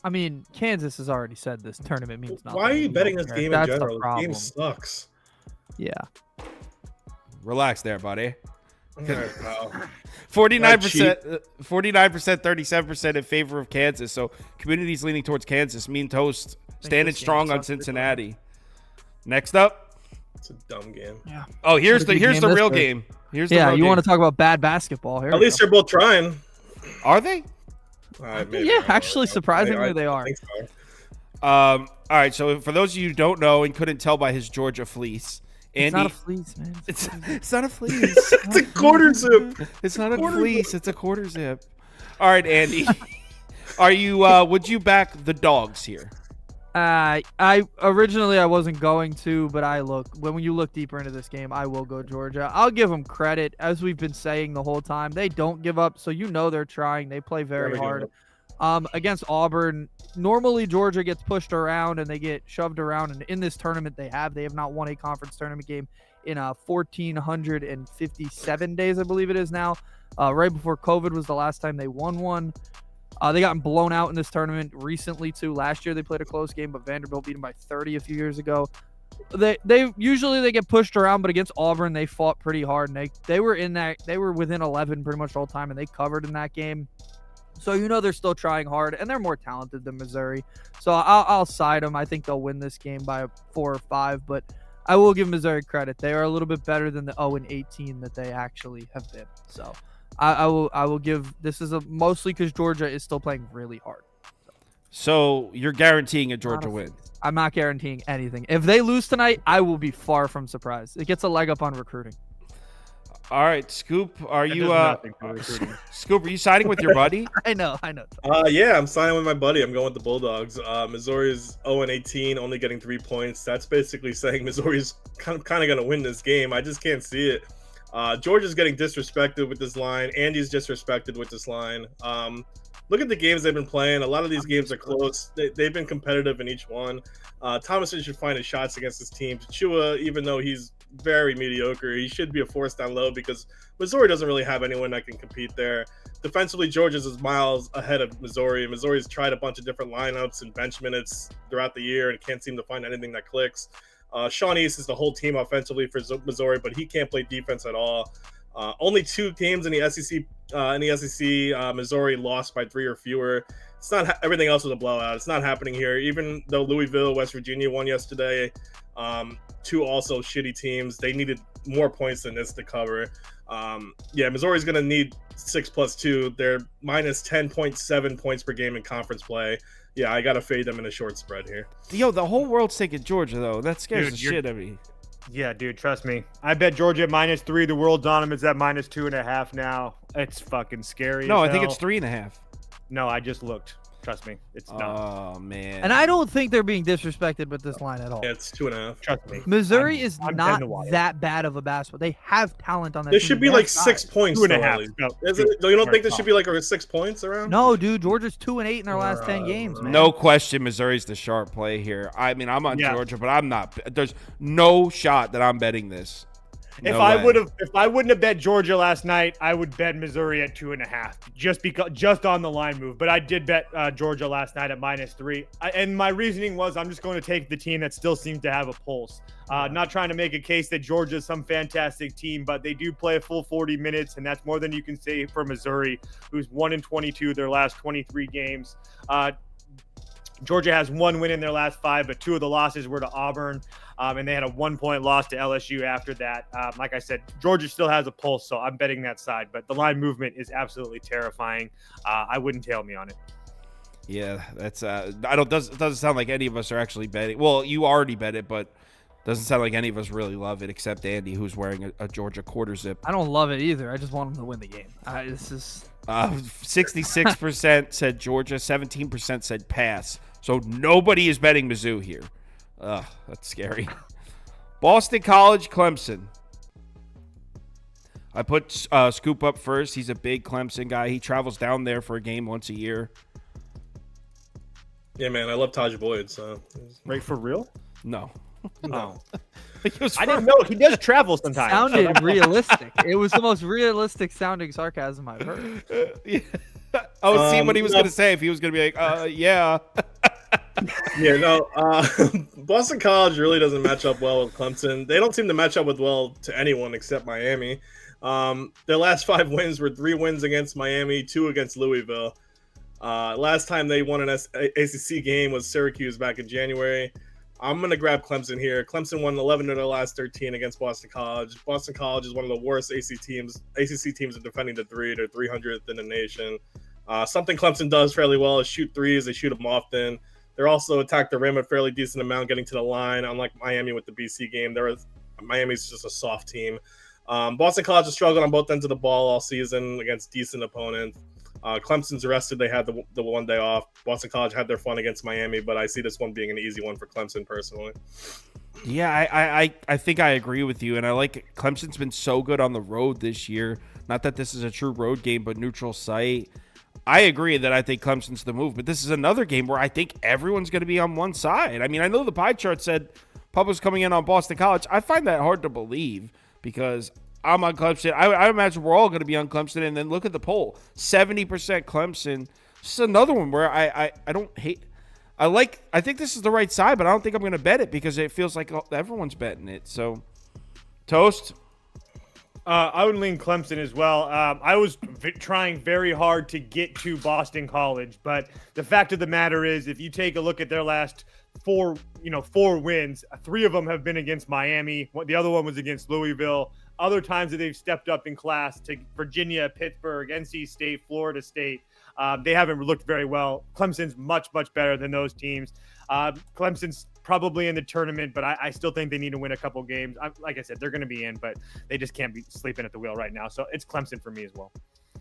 I mean, Kansas has already said this tournament means nothing. Why are you betting this game in That's general? the The game problem. sucks. Yeah. Relax there, buddy. All right, pal. 49%, 37% in favor of Kansas. So community's leaning towards Kansas. Mean Toast standing this game strong on sucks big Cincinnati. Next up. It's a dumb game. Yeah. Oh, here's the What a good game real this is. game. Here's the Yeah, real you game. want to talk about bad basketball here? At least they're both trying. Are they? Maybe. Yeah, actually, surprisingly, they are. think so. All right. So for those of you who don't know and couldn't tell by his Georgia fleece, Andy, It's not a fleece, man. it's not a fleece. It's a quarter zip. It's not a Quarter fleece. It's a quarter zip. All right, Andy. Are you? Would you back the dogs here? I originally I wasn't going to, but when you look deeper into this game, I will go Georgia. I'll give them credit, as we've been saying the whole time. They don't give up, so they're trying. They play very hard. Against Auburn, normally Georgia gets pushed around and they get shoved around, and in this tournament they have not won a conference tournament game in 1,457 days, I believe it is now. Right before COVID was the last time they won one. They gotten blown out in this tournament recently too. Last year they played a close game, but Vanderbilt beat them by 30 a few years ago. They usually get pushed around, but against Auburn they fought pretty hard, and they were within 11 pretty much the whole time, and they covered in that game. So they're still trying hard, and they're more talented than Missouri. So I'll side them. I think they'll win this game by 4 or 5, but I will give Missouri credit. They are a little bit better than the 0-18 that they actually have been. So I will give this is mostly because Georgia is still playing really hard. So you're guaranteeing a Georgia win. I'm not guaranteeing anything. If they lose tonight, I will be far from surprised. It gets a leg up on recruiting. All right, Scoop, are That you does nothing for recruiting. Scoop, are you siding with your buddy? I know. Yeah, I'm signing with my buddy. I'm going with the Bulldogs. Missouri's 0-18, only getting 3 points. That's basically saying Missouri's kind of going to win this game. I just can't see it. Georgia's getting disrespected with this line. Andy's disrespected with this line. Look at the games they've been playing. A lot of these games are close. They've been competitive in each one. Thomason should find his shots against this team. Chua, even though he's very mediocre, he should be a force down low because Missouri doesn't really have anyone that can compete there. Defensively, Georgia's is miles ahead of Missouri. Missouri's tried a bunch of different lineups and bench minutes throughout the year and can't seem to find anything that clicks. Sean East is the whole team offensively for Missouri, but he can't play defense at all. Only 2 games in the SEC. Missouri lost by 3 or fewer. It's not everything else was a blowout. It's not happening here. Even though Louisville, West Virginia won yesterday, 2 also shitty teams. They needed more points than this to cover. Missouri's going to need 6+2. They're minus 10.7 points per game in conference play. Yeah, I got to fade them in a short spread here. Yo, the whole world's taking Georgia, though. That scares Dude, the shit out of me. Yeah, dude, trust me. I bet Georgia at -3. The world's on them. It's at -2.5 now. It's fucking scary. No, as I think hell. it's 3.5. No, I just looked. Trust me, it's not. Oh, man. And I don't think they're being disrespected with this line at all. Yeah, it's 2.5. Trust me. Missouri is I'm not 10 to watch. that bad of a basketball. They have talent on that There team. should be They like have 6 size. points. 2.5. though, No, Is it, you don't think there should be like 6 points around? No, dude, Georgia's 2-8 in their last 10 games, man. No question, Missouri's the sharp play here. I mean, I'm on Yeah. Georgia, but I'm not. There's no shot that I'm betting this. If No I way. would have, if I wouldn't have bet Georgia last night, I would bet Missouri at 2.5, just on the line move. But I did bet Georgia last night at -3, and my reasoning was I'm just going to take the team that still seems to have a pulse. Not trying to make a case that Georgia is some fantastic team, but they do play a full 40 minutes, and that's more than you can say for Missouri, who's 1-22 their last 23 games. Georgia has 1 win in their last 5, but 2 of the losses were to Auburn, and they had a 1-point loss to LSU after that. Like I said, Georgia still has a pulse, so I'm betting that side. But the line movement is absolutely terrifying. I wouldn't tail me on it. Yeah, that's doesn't sound like any of us are actually betting. Well, you already bet it, but doesn't sound like any of us really love it except Andy, who's wearing a Georgia quarter zip. I don't love it either. I just want them to win the game. This is 66% said Georgia, 17% said pass. So nobody is betting Mizzou here. Ugh, that's scary. Boston College, Clemson. I put Scoop up first. He's a big Clemson guy. He travels down there for a game once a year. Yeah, man, I love Taj Boyd. So, Right, for real? No. No. I I didn't know. He does travel sometimes. sounded realistic. It was the most realistic sounding sarcasm I've heard. Yeah. I was seeing what he was no. going to say. If he was going to be like, yeah. yeah, no, Boston College really doesn't match up well with Clemson. They don't seem to match up well to anyone except Miami. Their last 5 wins were 3 wins against Miami, 2 against Louisville. Last time they won an ACC game was Syracuse back in January. I'm going to grab Clemson here. Clemson won 11 of their last 13 against Boston College. Boston College is one of the worst ACC teams in defending the 3. They're 300th in the nation. Something Clemson does fairly well is shoot threes. They shoot them often. They're also attack the rim a fairly decent amount, getting to the line, unlike Miami with the BC game. Miami's just a soft team. Boston College has struggled on both ends of the ball all season against decent opponents. Clemson's rested. They had the 1 day off. Boston College had their fun against Miami, but I see this one being an easy one for Clemson personally. Yeah, I think I agree with you, and I like it. Clemson's been so good on the road this year. Not that this is a true road game, but neutral site. I agree that I think Clemson's the move, but this is another game where I think everyone's going to be on one side. I mean, I know the pie chart said Public's coming in on Boston College. I find that hard to believe because I'm on Clemson. I imagine we're all going to be on Clemson, and then look at the poll. 70% Clemson. This is another one where I don't hate. I think this is the right side, but I don't think I'm going to bet it because it feels like everyone's betting it. So, Toast? I would lean Clemson as well. I was trying very hard to get to Boston College, but the fact of the matter is, if you take a look at their last 4 wins, 3 of them have been against Miami. The other one was against Louisville. Other times that they've stepped up in class to Virginia, Pittsburgh, NC State, Florida State, they haven't looked very well. Clemson's much, much better than those teams. Clemson's probably in the tournament, but I still think they need to win a couple games. Like I said, they're going to be in, but they just can't be sleeping at the wheel right now. So it's Clemson for me as well.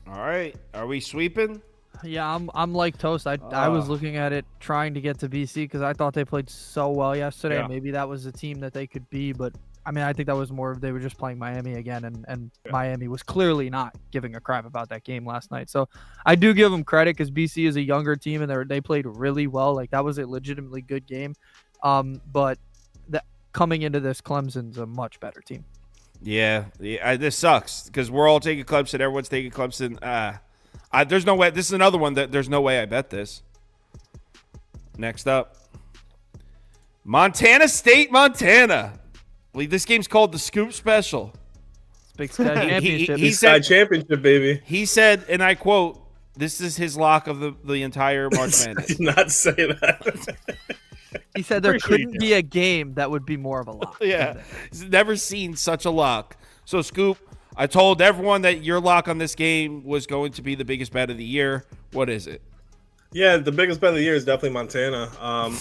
All right. Are we sweeping? Yeah, I'm like Toast. I was looking at it trying to get to BC because I thought they played so well yesterday. Yeah. Maybe that was the team that they could be, but I mean, I think that was more of they were just playing Miami again, and Miami was clearly not giving a crap about that game last night. So I do give them credit because BC is a younger team and they played really well. Like that was a legitimately good game. But coming into this, Clemson's a much better team. Yeah, this sucks because we're all taking Clemson. Everyone's taking Clemson. There's no way. This is another one that there's no way I bet this. Next up, Montana State, Montana. This game's called the Scoop Special. It's Big Sky Championship. He Sky said, championship, baby. He said, and I quote, "This is his lock of the entire March I Madness." did not say that. He said there Pretty sure you couldn't be a game that would be more of a lock. Yeah, he's never seen such a lock. So, Scoop, I told everyone that your lock on this game was going to be the biggest bet of the year. What is it? Yeah, the biggest bet of the year is definitely Montana.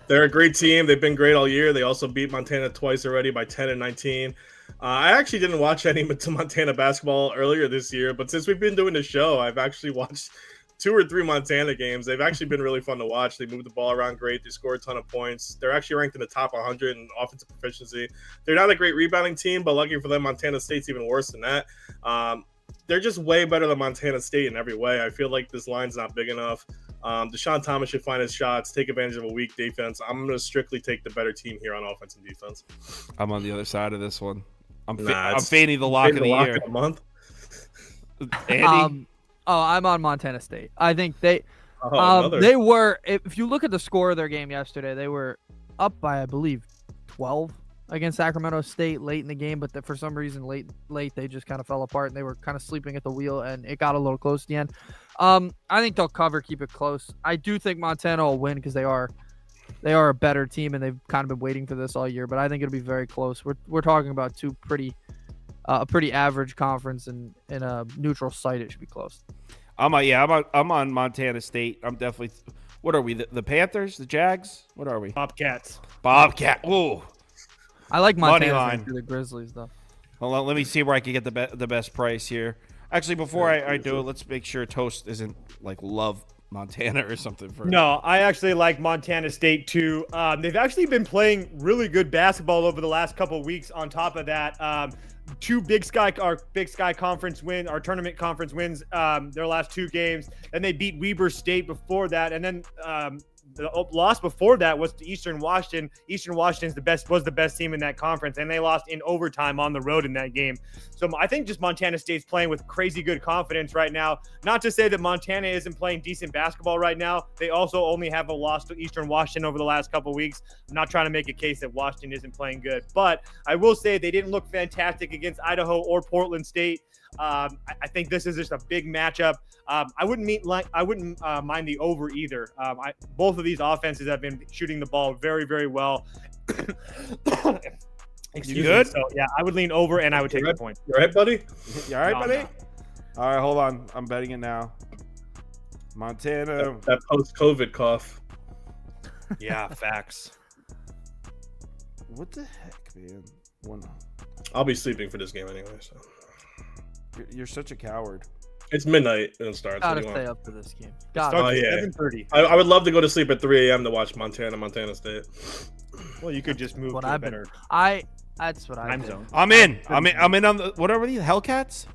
They're a great team. They've been great all year. They also beat Montana twice already by 10 and 19. I actually didn't watch any Montana basketball earlier this year, but since we've been doing the show, I've actually watched 2 or 3 Montana games. They've actually been really fun to watch. They move the ball around great. They score a ton of points. They're actually ranked in the top 100 in offensive proficiency. They're not a great rebounding team, but lucky for them, Montana State's even worse than that. They're just way better than Montana State in every way. I feel like this line's not big enough. Deshaun Thomas should find his shots, take advantage of a weak defense. I'm going to strictly take the better team here on offense and defense. I'm on the other side of this one. I'm it's fading the lock of the year. of the month. Andy, I'm on Montana State. I think they Another. they were, if you look at the score of their game yesterday, they were up by, I believe, 12 against Sacramento State late in the game, but for some reason late they just kind of fell apart and they were kind of sleeping at the wheel and it got a little close at the end. I think they'll cover, keep it close. I do think Montana will win because they are a better team and they've kind of been waiting for this all year, but I think it'll be very close. We're talking about a pretty average conference and in a neutral site. It should be close. I'm on Montana State. I'm definitely. What are we? The Panthers? The Jags? What are we? Bobcats. Ooh. I like Money Montana line. through the Grizzlies though. Hold on. Let me see where I can get the best price here. Actually, before I do it, let's make sure Toast isn't like love Montana or something. No, I actually like Montana State too. They've actually been playing really good basketball over the last couple of weeks. On top of that, two Big Sky conference win, our tournament conference wins, their last two games, and they beat Weber State before that, and then the loss before that was to Eastern Washington. Eastern Washington's was the best team in that conference, and they lost in overtime on the road in that game. So I think just Montana State's playing with crazy good confidence right now. Not to say that Montana isn't playing decent basketball right now. They also only have a loss to Eastern Washington over the last couple of weeks. I'm not trying to make a case that Washington isn't playing good, but I will say they didn't look fantastic against Idaho or Portland State. I think this is just a big matchup. I wouldn't mind the over either. Both of these offenses have been shooting the ball very, very well. You good? So yeah, I would lean over and I would take the point. You all right, buddy? You all right, No, buddy? no. All right, hold on. I'm betting it now. Montana. That post-COVID cough. Yeah, facts. What the heck, man? I'll be sleeping for this game anyway. So You're such a coward. it's midnight and it starts. Gotta What do you stay want? up for this game. Starts Gotta. at yeah. 7:30. I would love to go to sleep at 3 a.m. to watch Montana State. Well, you could just move What to a I've been- better That's what I time did. zone. I'm in on the what are these Hellcats?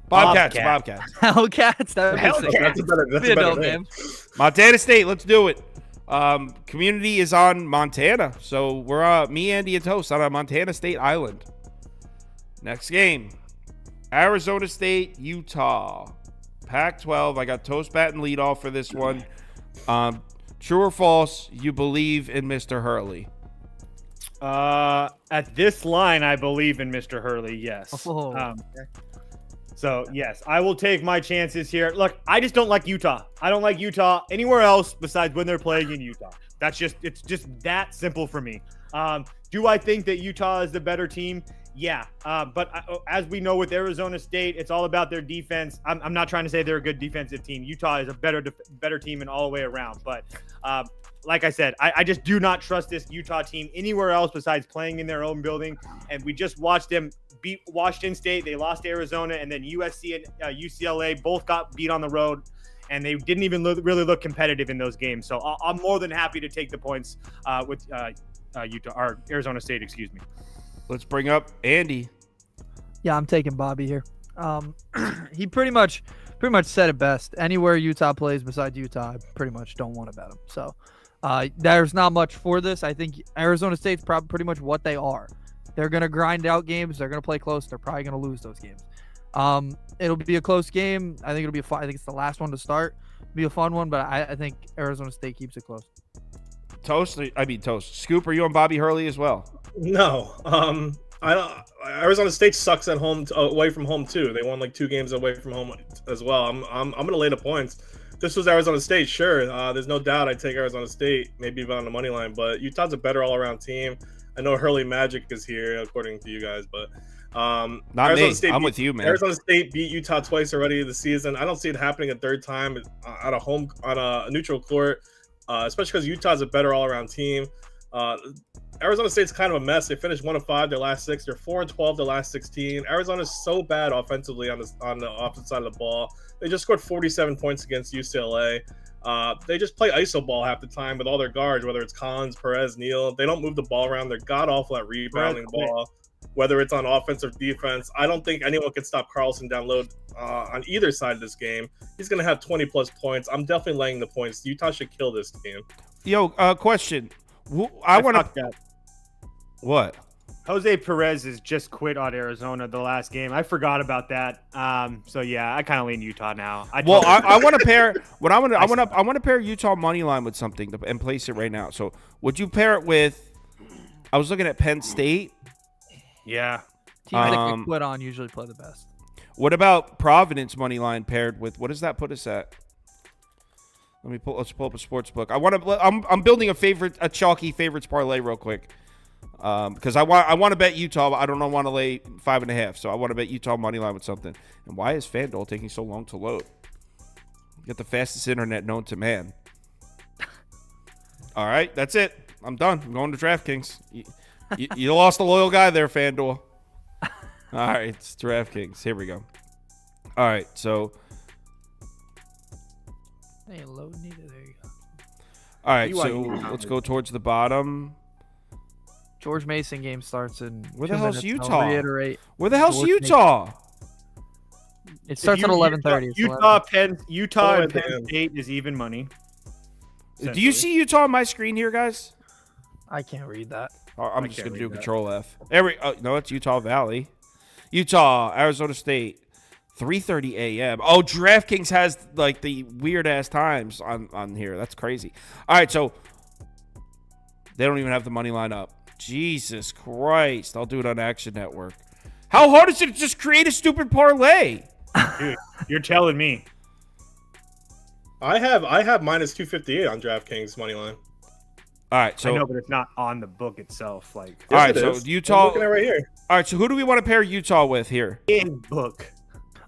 Bobcats. Hellcats. That would be Hellcats. sick. That's a Be a better dope name. name. Montana State. Let's do it. Community is on Montana, so we're me, Andy, and Toast on a Montana State island. Next game, Arizona State, Utah, Pac-12. I got Toast batting leadoff for this one. True or false? You believe in Mr. Hurley? At this line, I believe in Mr. Hurley. Yes. Oh. So yes, I will take my chances here. Look, I just don't like Utah. I don't like Utah anywhere else besides when they're playing in Utah. It's just that simple for me. Do I think that Utah is the better team? Yeah. But as we know with Arizona State, it's all about their defense. I'm not trying to say they're a good defensive team. Utah is a better team in all the way around. But like I said, I just do not trust this Utah team anywhere else besides playing in their own building. And we just watched them beat Washington State. They lost to Arizona, and then USC and UCLA both got beat on the road, and they didn't even really look competitive in those games. So I'm more than happy to take the points with Utah or Arizona State. Excuse me. Let's bring up Andy. Yeah, I'm taking Bobby here. He pretty much said it best. Anywhere Utah plays besides Utah, I pretty much don't want to bet them. So there's not much for this. I think Arizona State's pretty much what they are. They're going to grind out games. They're going to play close. They're probably going to lose those games. It'll be a close game. I think it'll be I think it's the last one to start. It'll be a fun one, but I think Arizona State keeps it close. Toast. Scoop, are you on Bobby Hurley as well? No. I don't. Arizona State sucks at home, away from home too. They won like 2 games away from home as well. I'm gonna lay the points. This was Arizona State, sure. There's no doubt I'd take Arizona State, maybe even on the money line. But Utah's a better all-around team. I know Hurley Magic is here, according to you guys, but Not Arizona me. State I'm with you, man. Arizona State beat Utah twice already this season. I don't see it happening a third time at a home on a neutral court, especially because Utah's a better all-around team. Arizona State's kind of a mess. They finished 1-5 their last 6. They're 4-12 their last 16. Arizona's so bad offensively on the opposite side of the ball. They just scored 47 points against UCLA. They just play iso ball half the time with all their guards, whether it's Collins, Perez, Neal. They don't move the ball around. They're god-awful at rebounding ball, whether it's on offense or defense. I don't think anyone can stop Carlson down low on either side of this game. He's going to have 20-plus points. I'm definitely laying the points. Utah should kill this game. Yo, question. I want to. What? Jose Perez has just quit on Arizona the last game. I forgot about that. So yeah, I kind of lean Utah now. I want to pair. What I want to pair Utah money line with something and place it right now. So would you pair it with? I was looking at Penn State. Yeah. Teams that get quit on usually play the best. What about Providence money line paired with? What does that put us at? Let's pull up a sports book. I'm building a chalky favorites parlay real quick. Because I want to bet Utah, but I don't want to lay 5.5. So I want to bet Utah money line with something. And why is FanDuel taking so long to load? Get the fastest internet known to man. All right, that's it. I'm done. I'm going to DraftKings. You lost a loyal guy there, FanDuel. All right, it's DraftKings. Here we go. All right, so. Hey, loading either. There you go. All right, so let's go towards the bottom. George Mason game starts in. Where the hell's Utah? I'll reiterate. Where the hell's Utah? It starts at 11:30. Utah and Penn State is even money. Do you see Utah on my screen here, guys? I can't read that. I'm just gonna do Control F. No, it's Utah Valley. Utah, Arizona State, 3:30 a.m. Oh, DraftKings has like the weird ass times on here. That's crazy. All right, so they don't even have the money line up. Jesus Christ! I'll do it on Action Network. How hard is it to just create a stupid parlay? Dude, you're telling me. I have minus 258 on DraftKings money line. All right, so I know, but it's not on the book itself. Like, all right, so Utah. I'm looking at right here. All right, so who do we want to pair Utah with here? In book.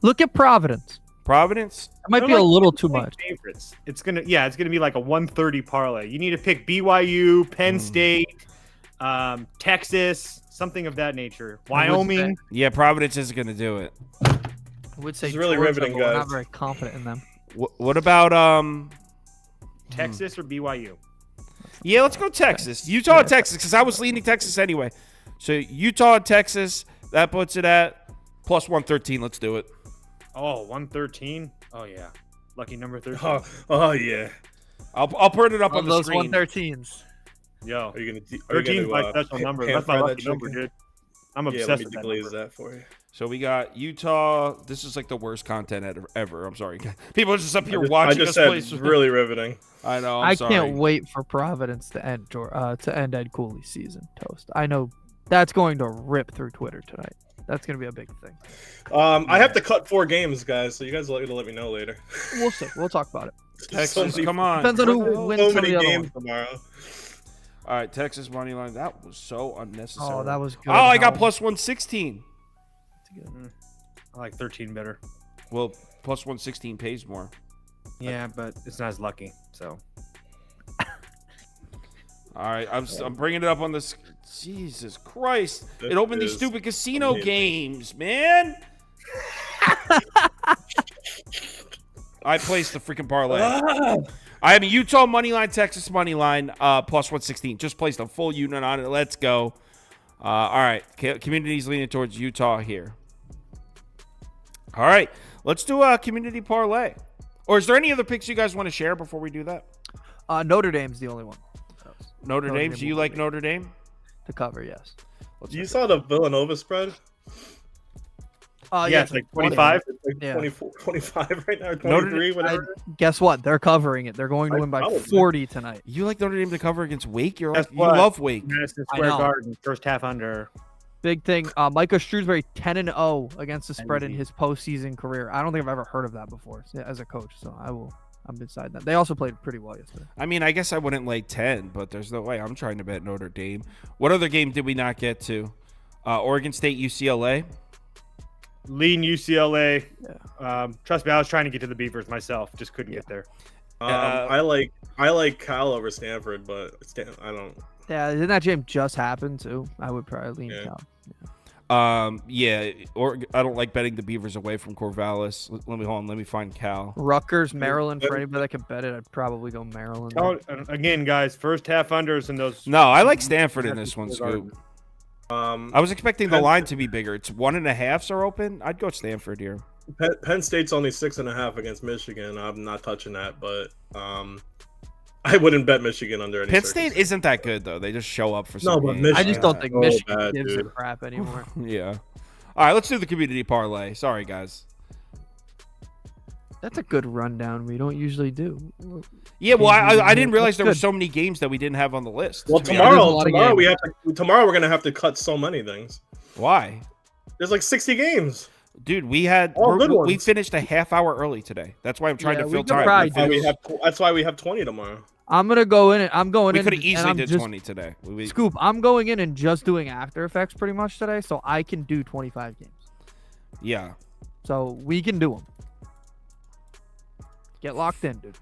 Look at Providence. Providence? It might be a little too much. Favorites. It's gonna be like a 130 parlay. You need to pick BYU, Penn State, Texas, something of that nature. Wyoming. Yeah, Providence isn't gonna do it. I would say it's really Georgia, riveting, but we're guys. not very confident in them. What about Texas or BYU? Yeah, let's go Texas. Utah and Texas, because I was leaning Texas anyway. So Utah and Texas, that puts it at plus 113. Let's do it. Oh, 113? Oh, yeah. Lucky number 13. Oh yeah. I'll put it up on the those screen. 113s. Yo, Are you gonna 13 is my special number. That's my lucky number, dude. I'm Yeah, obsessed let me with deglaze that for you. So we got Utah. This is like the worst content ever. I'm sorry. People are just up here watching us play. Really riveting. I know. I sorry. can't wait for Providence to end Ed Cooley's season. Toast. I know that's going to rip through Twitter tonight. That's going to be a big thing. I have to cut 4 games, guys, so you guys will let me know later. We'll see. We'll talk about it. Texas, come on. Depends on who wins So some of many the other games ones. tomorrow. All right, Texas money line. That was so unnecessary. Oh, that was good. Oh, I got No. plus 116. I like 13 better. Well, plus 116 pays more. Yeah, but it's not as lucky. So. All right, I'm bringing it up on this. Jesus Christ! It opened these stupid casino amazing. games, man. I placed the freaking parlay. I have a Utah money line, Texas money line, plus 116. Just placed a full unit on it. Let's go. All right, community's leaning towards Utah here. All right, let's do a community parlay. Or is there any other picks you guys want to share before we do that? Notre Dame's the only one. Notre Dame. Do you like Notre Dame? To cover, yes. You saw the Villanova spread? Yeah, it's like 25. It's like Yeah. 24, 25 right now, 23, whatever. Guess what? They're covering it. They're going to win by Probably. 40 tonight. You like Notre Dame to cover against Wake? You Guess you what? love Wake. Madison I Square know. Garden, first half under. Big thing. Micah Shrewsbury 10-0 against the spread in Easy. his postseason career. I don't think I've ever heard of that before as a coach. So I'm beside that. They also played pretty well yesterday. I mean, I guess I wouldn't lay 10, but there's no way I'm trying to bet Notre Dame. What other game did we not get to? Oregon State, UCLA. Lean UCLA. Trust me, I was trying to get to the Beavers myself. Just couldn't get there. I like Cal over Stanford, but I don't. Yeah, didn't that game just happen too? I would probably lean Cal. Yeah, or I don't like betting the Beavers away from Corvallis. Let me find Cal. Rutgers, Maryland. For anybody that can bet it, I'd probably go Maryland. Again, guys, first half unders and those. No, I like Stanford in this one, Scoop. I was expecting the line to be bigger. It's 1.5s are open. I'd go Stanford here. Penn State's only 6.5 against Michigan. I'm not touching that, but I wouldn't bet Michigan under any Pitt State circumstances. isn't that good though. They just show up for No, some but games. I just don't Michigan's think so Michigan bad, gives a dude. crap anymore. Yeah. All right, let's do the community parlay. Sorry, guys. That's a good rundown. We don't usually do. Yeah, well, I didn't realize That's there were good. so many games that we didn't have on the list. Well, to be honest. there's a lot of tomorrow games. tomorrow we're gonna have to cut so many things. Why? There's like 60 games. Dude, we had All good we ones. finished a half hour early today. That's why I'm trying Yeah, to we fill could time. probably That's why we have 20 tomorrow. I'm gonna go in. I'm going We in. could have and easily I'm did just- 20 today. Scoop. I'm going in and just doing After Effects pretty much today, so I can do 25 games. Yeah. So we can do them. Get locked in, dude.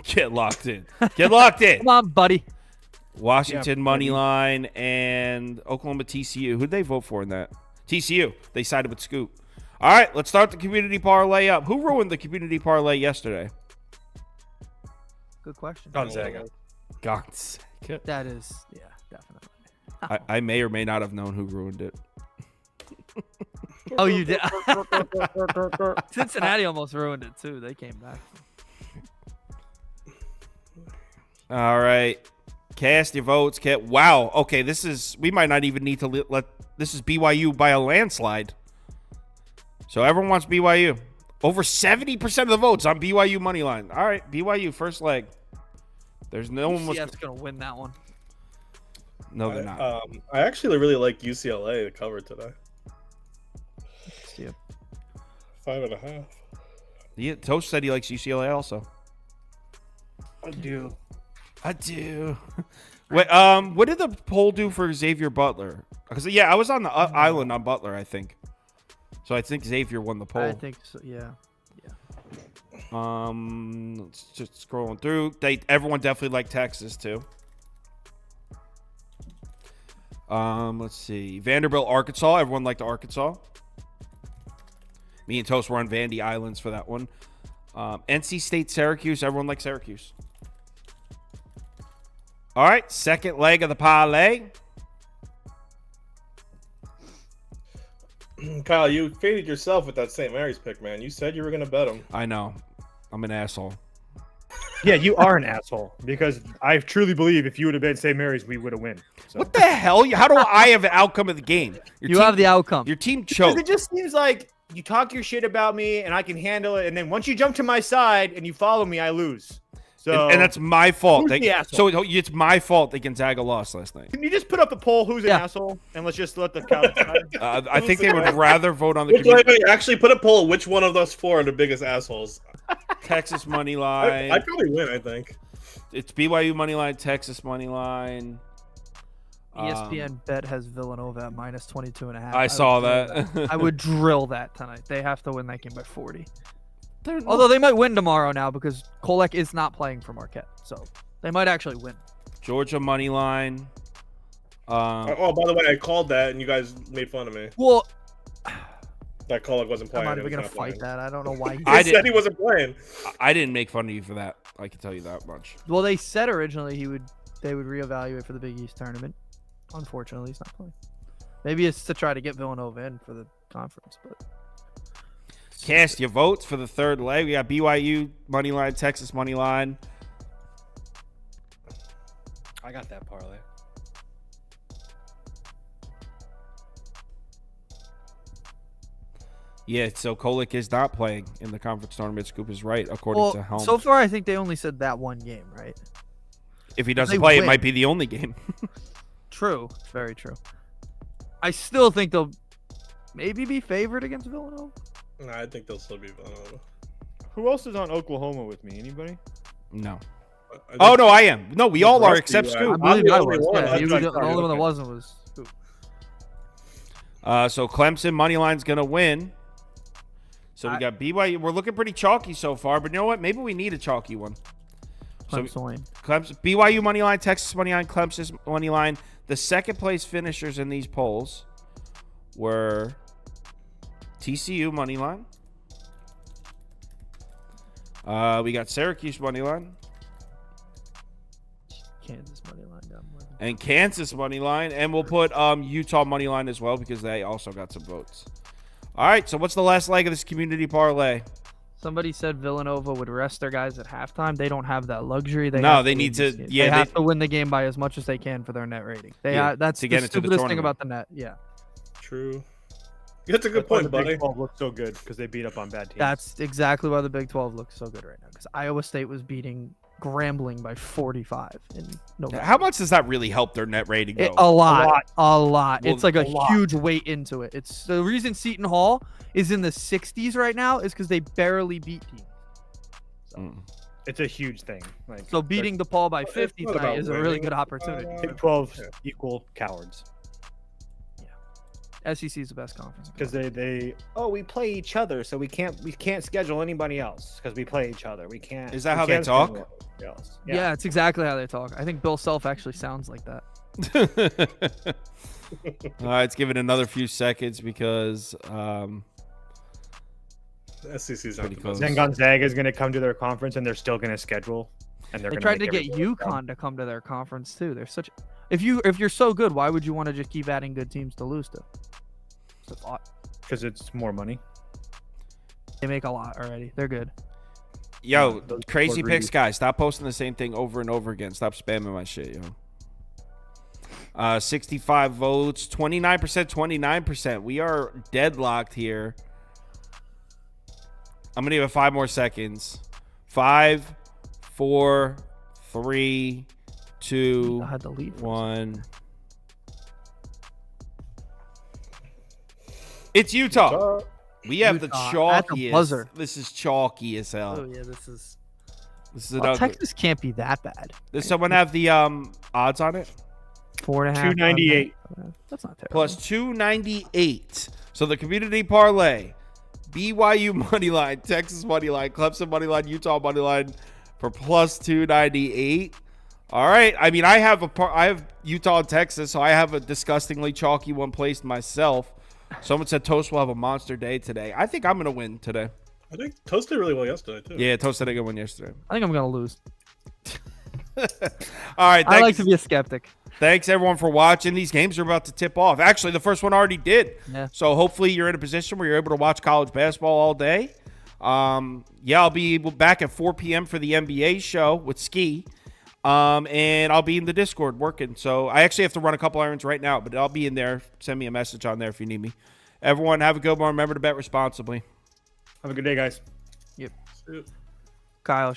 Get locked in. Get locked in. Come on, buddy. Washington Yeah, money buddy. line and Oklahoma TCU. Who'd they vote for in that? TCU. They sided with Scoop. All right, let's start the community parlay up. Who ruined the community parlay yesterday? Good question. Gonzaga. Gonzaga. That is, yeah, definitely. I may or may not have known who ruined it. Oh, you did. Cincinnati almost ruined it too. They came back. All right. Cast your votes. Wow. Okay, this is, we might not even need to let, this is BYU by a landslide. So everyone wants BYU. Over 70% of the votes on BYU money line. All right, BYU first leg. There's no one was. UCF's gonna win that one. No, they're not. I actually really like UCLA to cover today. See ya. 5.5. Yeah, Toast said he likes UCLA also. I do. I do. Wait, what did the poll do for Xavier Butler? Because yeah, I was on the island on Butler, I think. So I think Xavier won the poll. I think so. Yeah. Let's just scrolling through. Everyone definitely liked Texas too. Let's see. Vanderbilt, Arkansas. Everyone liked Arkansas. Me and Toast were on Vandy Islands for that one. NC State, Syracuse. Everyone liked Syracuse. All right, second leg of the parlay. Kyle, you faded yourself with that St. Mary's pick, man. You said you were gonna bet him. I know. I'm an asshole. Yeah, you are an asshole because I truly believe if you would have been St. Mary's, we would have won. So. What the hell? How do I have an outcome of the game? Your You team- have the outcome. Your team Because choked. it just seems like you talk your shit about me and I can handle it, and then once you jump to my side and you follow me, I lose. So And that's my fault. Who's the asshole? So it's my fault that Gonzaga lost last night. can you just put up the poll? Who's an Yeah. asshole? And let's just let the count decide. I think they would rather vote on the Wait, community. actually, put a poll. Which one of those four are the biggest assholes? Texas money I'd line. probably win. I think. It's BYU money line, Texas money line. ESPN bet has Villanova at minus 22.5. I saw would drill that. I would drill that tonight. They have to win that game by 40. They're- Although they might win tomorrow now because Kolek is not playing for Marquette, so they might actually win. Georgia money line. Oh, by the way, I called that, and you guys made fun of me. Well, That Kolek wasn't I'm playing. not he even was gonna not fight playing. that. I don't know why. I He said did- he wasn't playing. I didn't make fun of you for that. I can tell you that much. Well, they said originally they would reevaluate for the Big East tournament. Unfortunately, he's not playing. Maybe it's to try to get Villanova in for the conference, but Cast your votes for the third leg. We got BYU money line, Texas money line. I got that parlay. Yeah, so Kolek is not playing in the conference tournament. Scoop is right, according to Helms. so far I think they only said that one game, right? If he doesn't they play, it win. might be the only game. True, very true. I still think they'll maybe be favored against Villanova. Nah, I think they'll still be Villanova. Who else is on Oklahoma with me? Anybody? No. I think- Oh, no, I am. No, we all are Rusty, except yeah. Scoop. I I'm believe the I only was. one. Yeah, That's he was right. the only one that Okay. wasn't was. Scoop. So Clemson money line's gonna win. So we got BYU. We're looking pretty chalky so far, but you know what? Maybe we need a chalky one. So Clemson. Clemson, BYU money line, Texas money line, Clemson money line. The second place finishers in these polls were TCU money line. We got Syracuse money line Kansas money line got more. and Kansas money line, and we'll put Utah money line as well because they also got some votes. All right, so what's the last leg of this community parlay? Somebody said Villanova would rest their guys at halftime. They don't have that luxury. No, have they win need this to- game. yeah, they they- have to win the game by as much as they can for their net rating. That's to the get into the stupidest thing tournament. about the net. Yeah, True. That's a good That's why point, the buddy. Big 12 looks so good because they beat up on bad teams. that's exactly why the Big 12 looks so good right now. Because Iowa State was beating Grambling by 45 in November. How much does that really help their net rating? Though? A lot. Well, It's like a lot. huge weight into it. It's the reason Seton Hall is in the 60s right now is because they barely beat teams. Mm. It's a huge thing. Like So beating DePaul by 50 not tonight about is a really winning. good opportunity. Big 12 equal cowards SEC is the best conference. Because they we play each other, so we can't schedule anybody else because we play each other. We can't. Is that we how they can't talk? schedule anybody else. Yeah, it's exactly how they talk. I think Bill Self actually sounds like that. All right, let's give it another few seconds because The SEC's not Pretty the close. best. Then Gonzaga is going to come to their conference and they're still going to schedule. And they're They gonna tried to make get everybody come. UConn to come to their conference too. They're such. If you're so good, why would you want to just keep adding good teams to lose to? It's a thought. Because it's more money. They make a lot already. They're good. yo, Those crazy people are picks, guys. Stop posting the same thing over and over again. Stop spamming my shit, yo. 65 votes, 29%, 29%. We are deadlocked here. I'm gonna give it 5 more seconds. 5, 4, 3, 2, I had the lead. for a 1. It's Utah. We have the Utah at the chalkiest. buzzer. This is chalky as second. Oh hell. yeah, this is. This is an Well, ugly. Texas can't be that bad. Does someone have the odds on it? 4.5. 298. That's not terrible. Plus 298. So the community parlay, BYU money line, Texas money line, Clemson money line, Utah money line for plus 298. All right. I mean, I have Utah and Texas, so I have a disgustingly chalky one placed myself. Someone said Toast will have a monster day today. I think I'm gonna win today. I think Toast did really well yesterday, too. Yeah, Toast did a good one yesterday. I think I'm gonna lose. All right. I like to be a skeptic. Thanks everyone for watching. These games are about to tip off. Actually, the first one already did. Yeah. So hopefully you're in a position where you're able to watch college basketball all day. Yeah, I'll be back at 4 p.m. for the NBA show with Ski. And I'll be in the Discord working. So I actually have to run a couple errands right now, but I'll be in there. Send me a message on there if you need me. Everyone, have a good one. Remember to bet responsibly. Have a good day, guys. Kyle.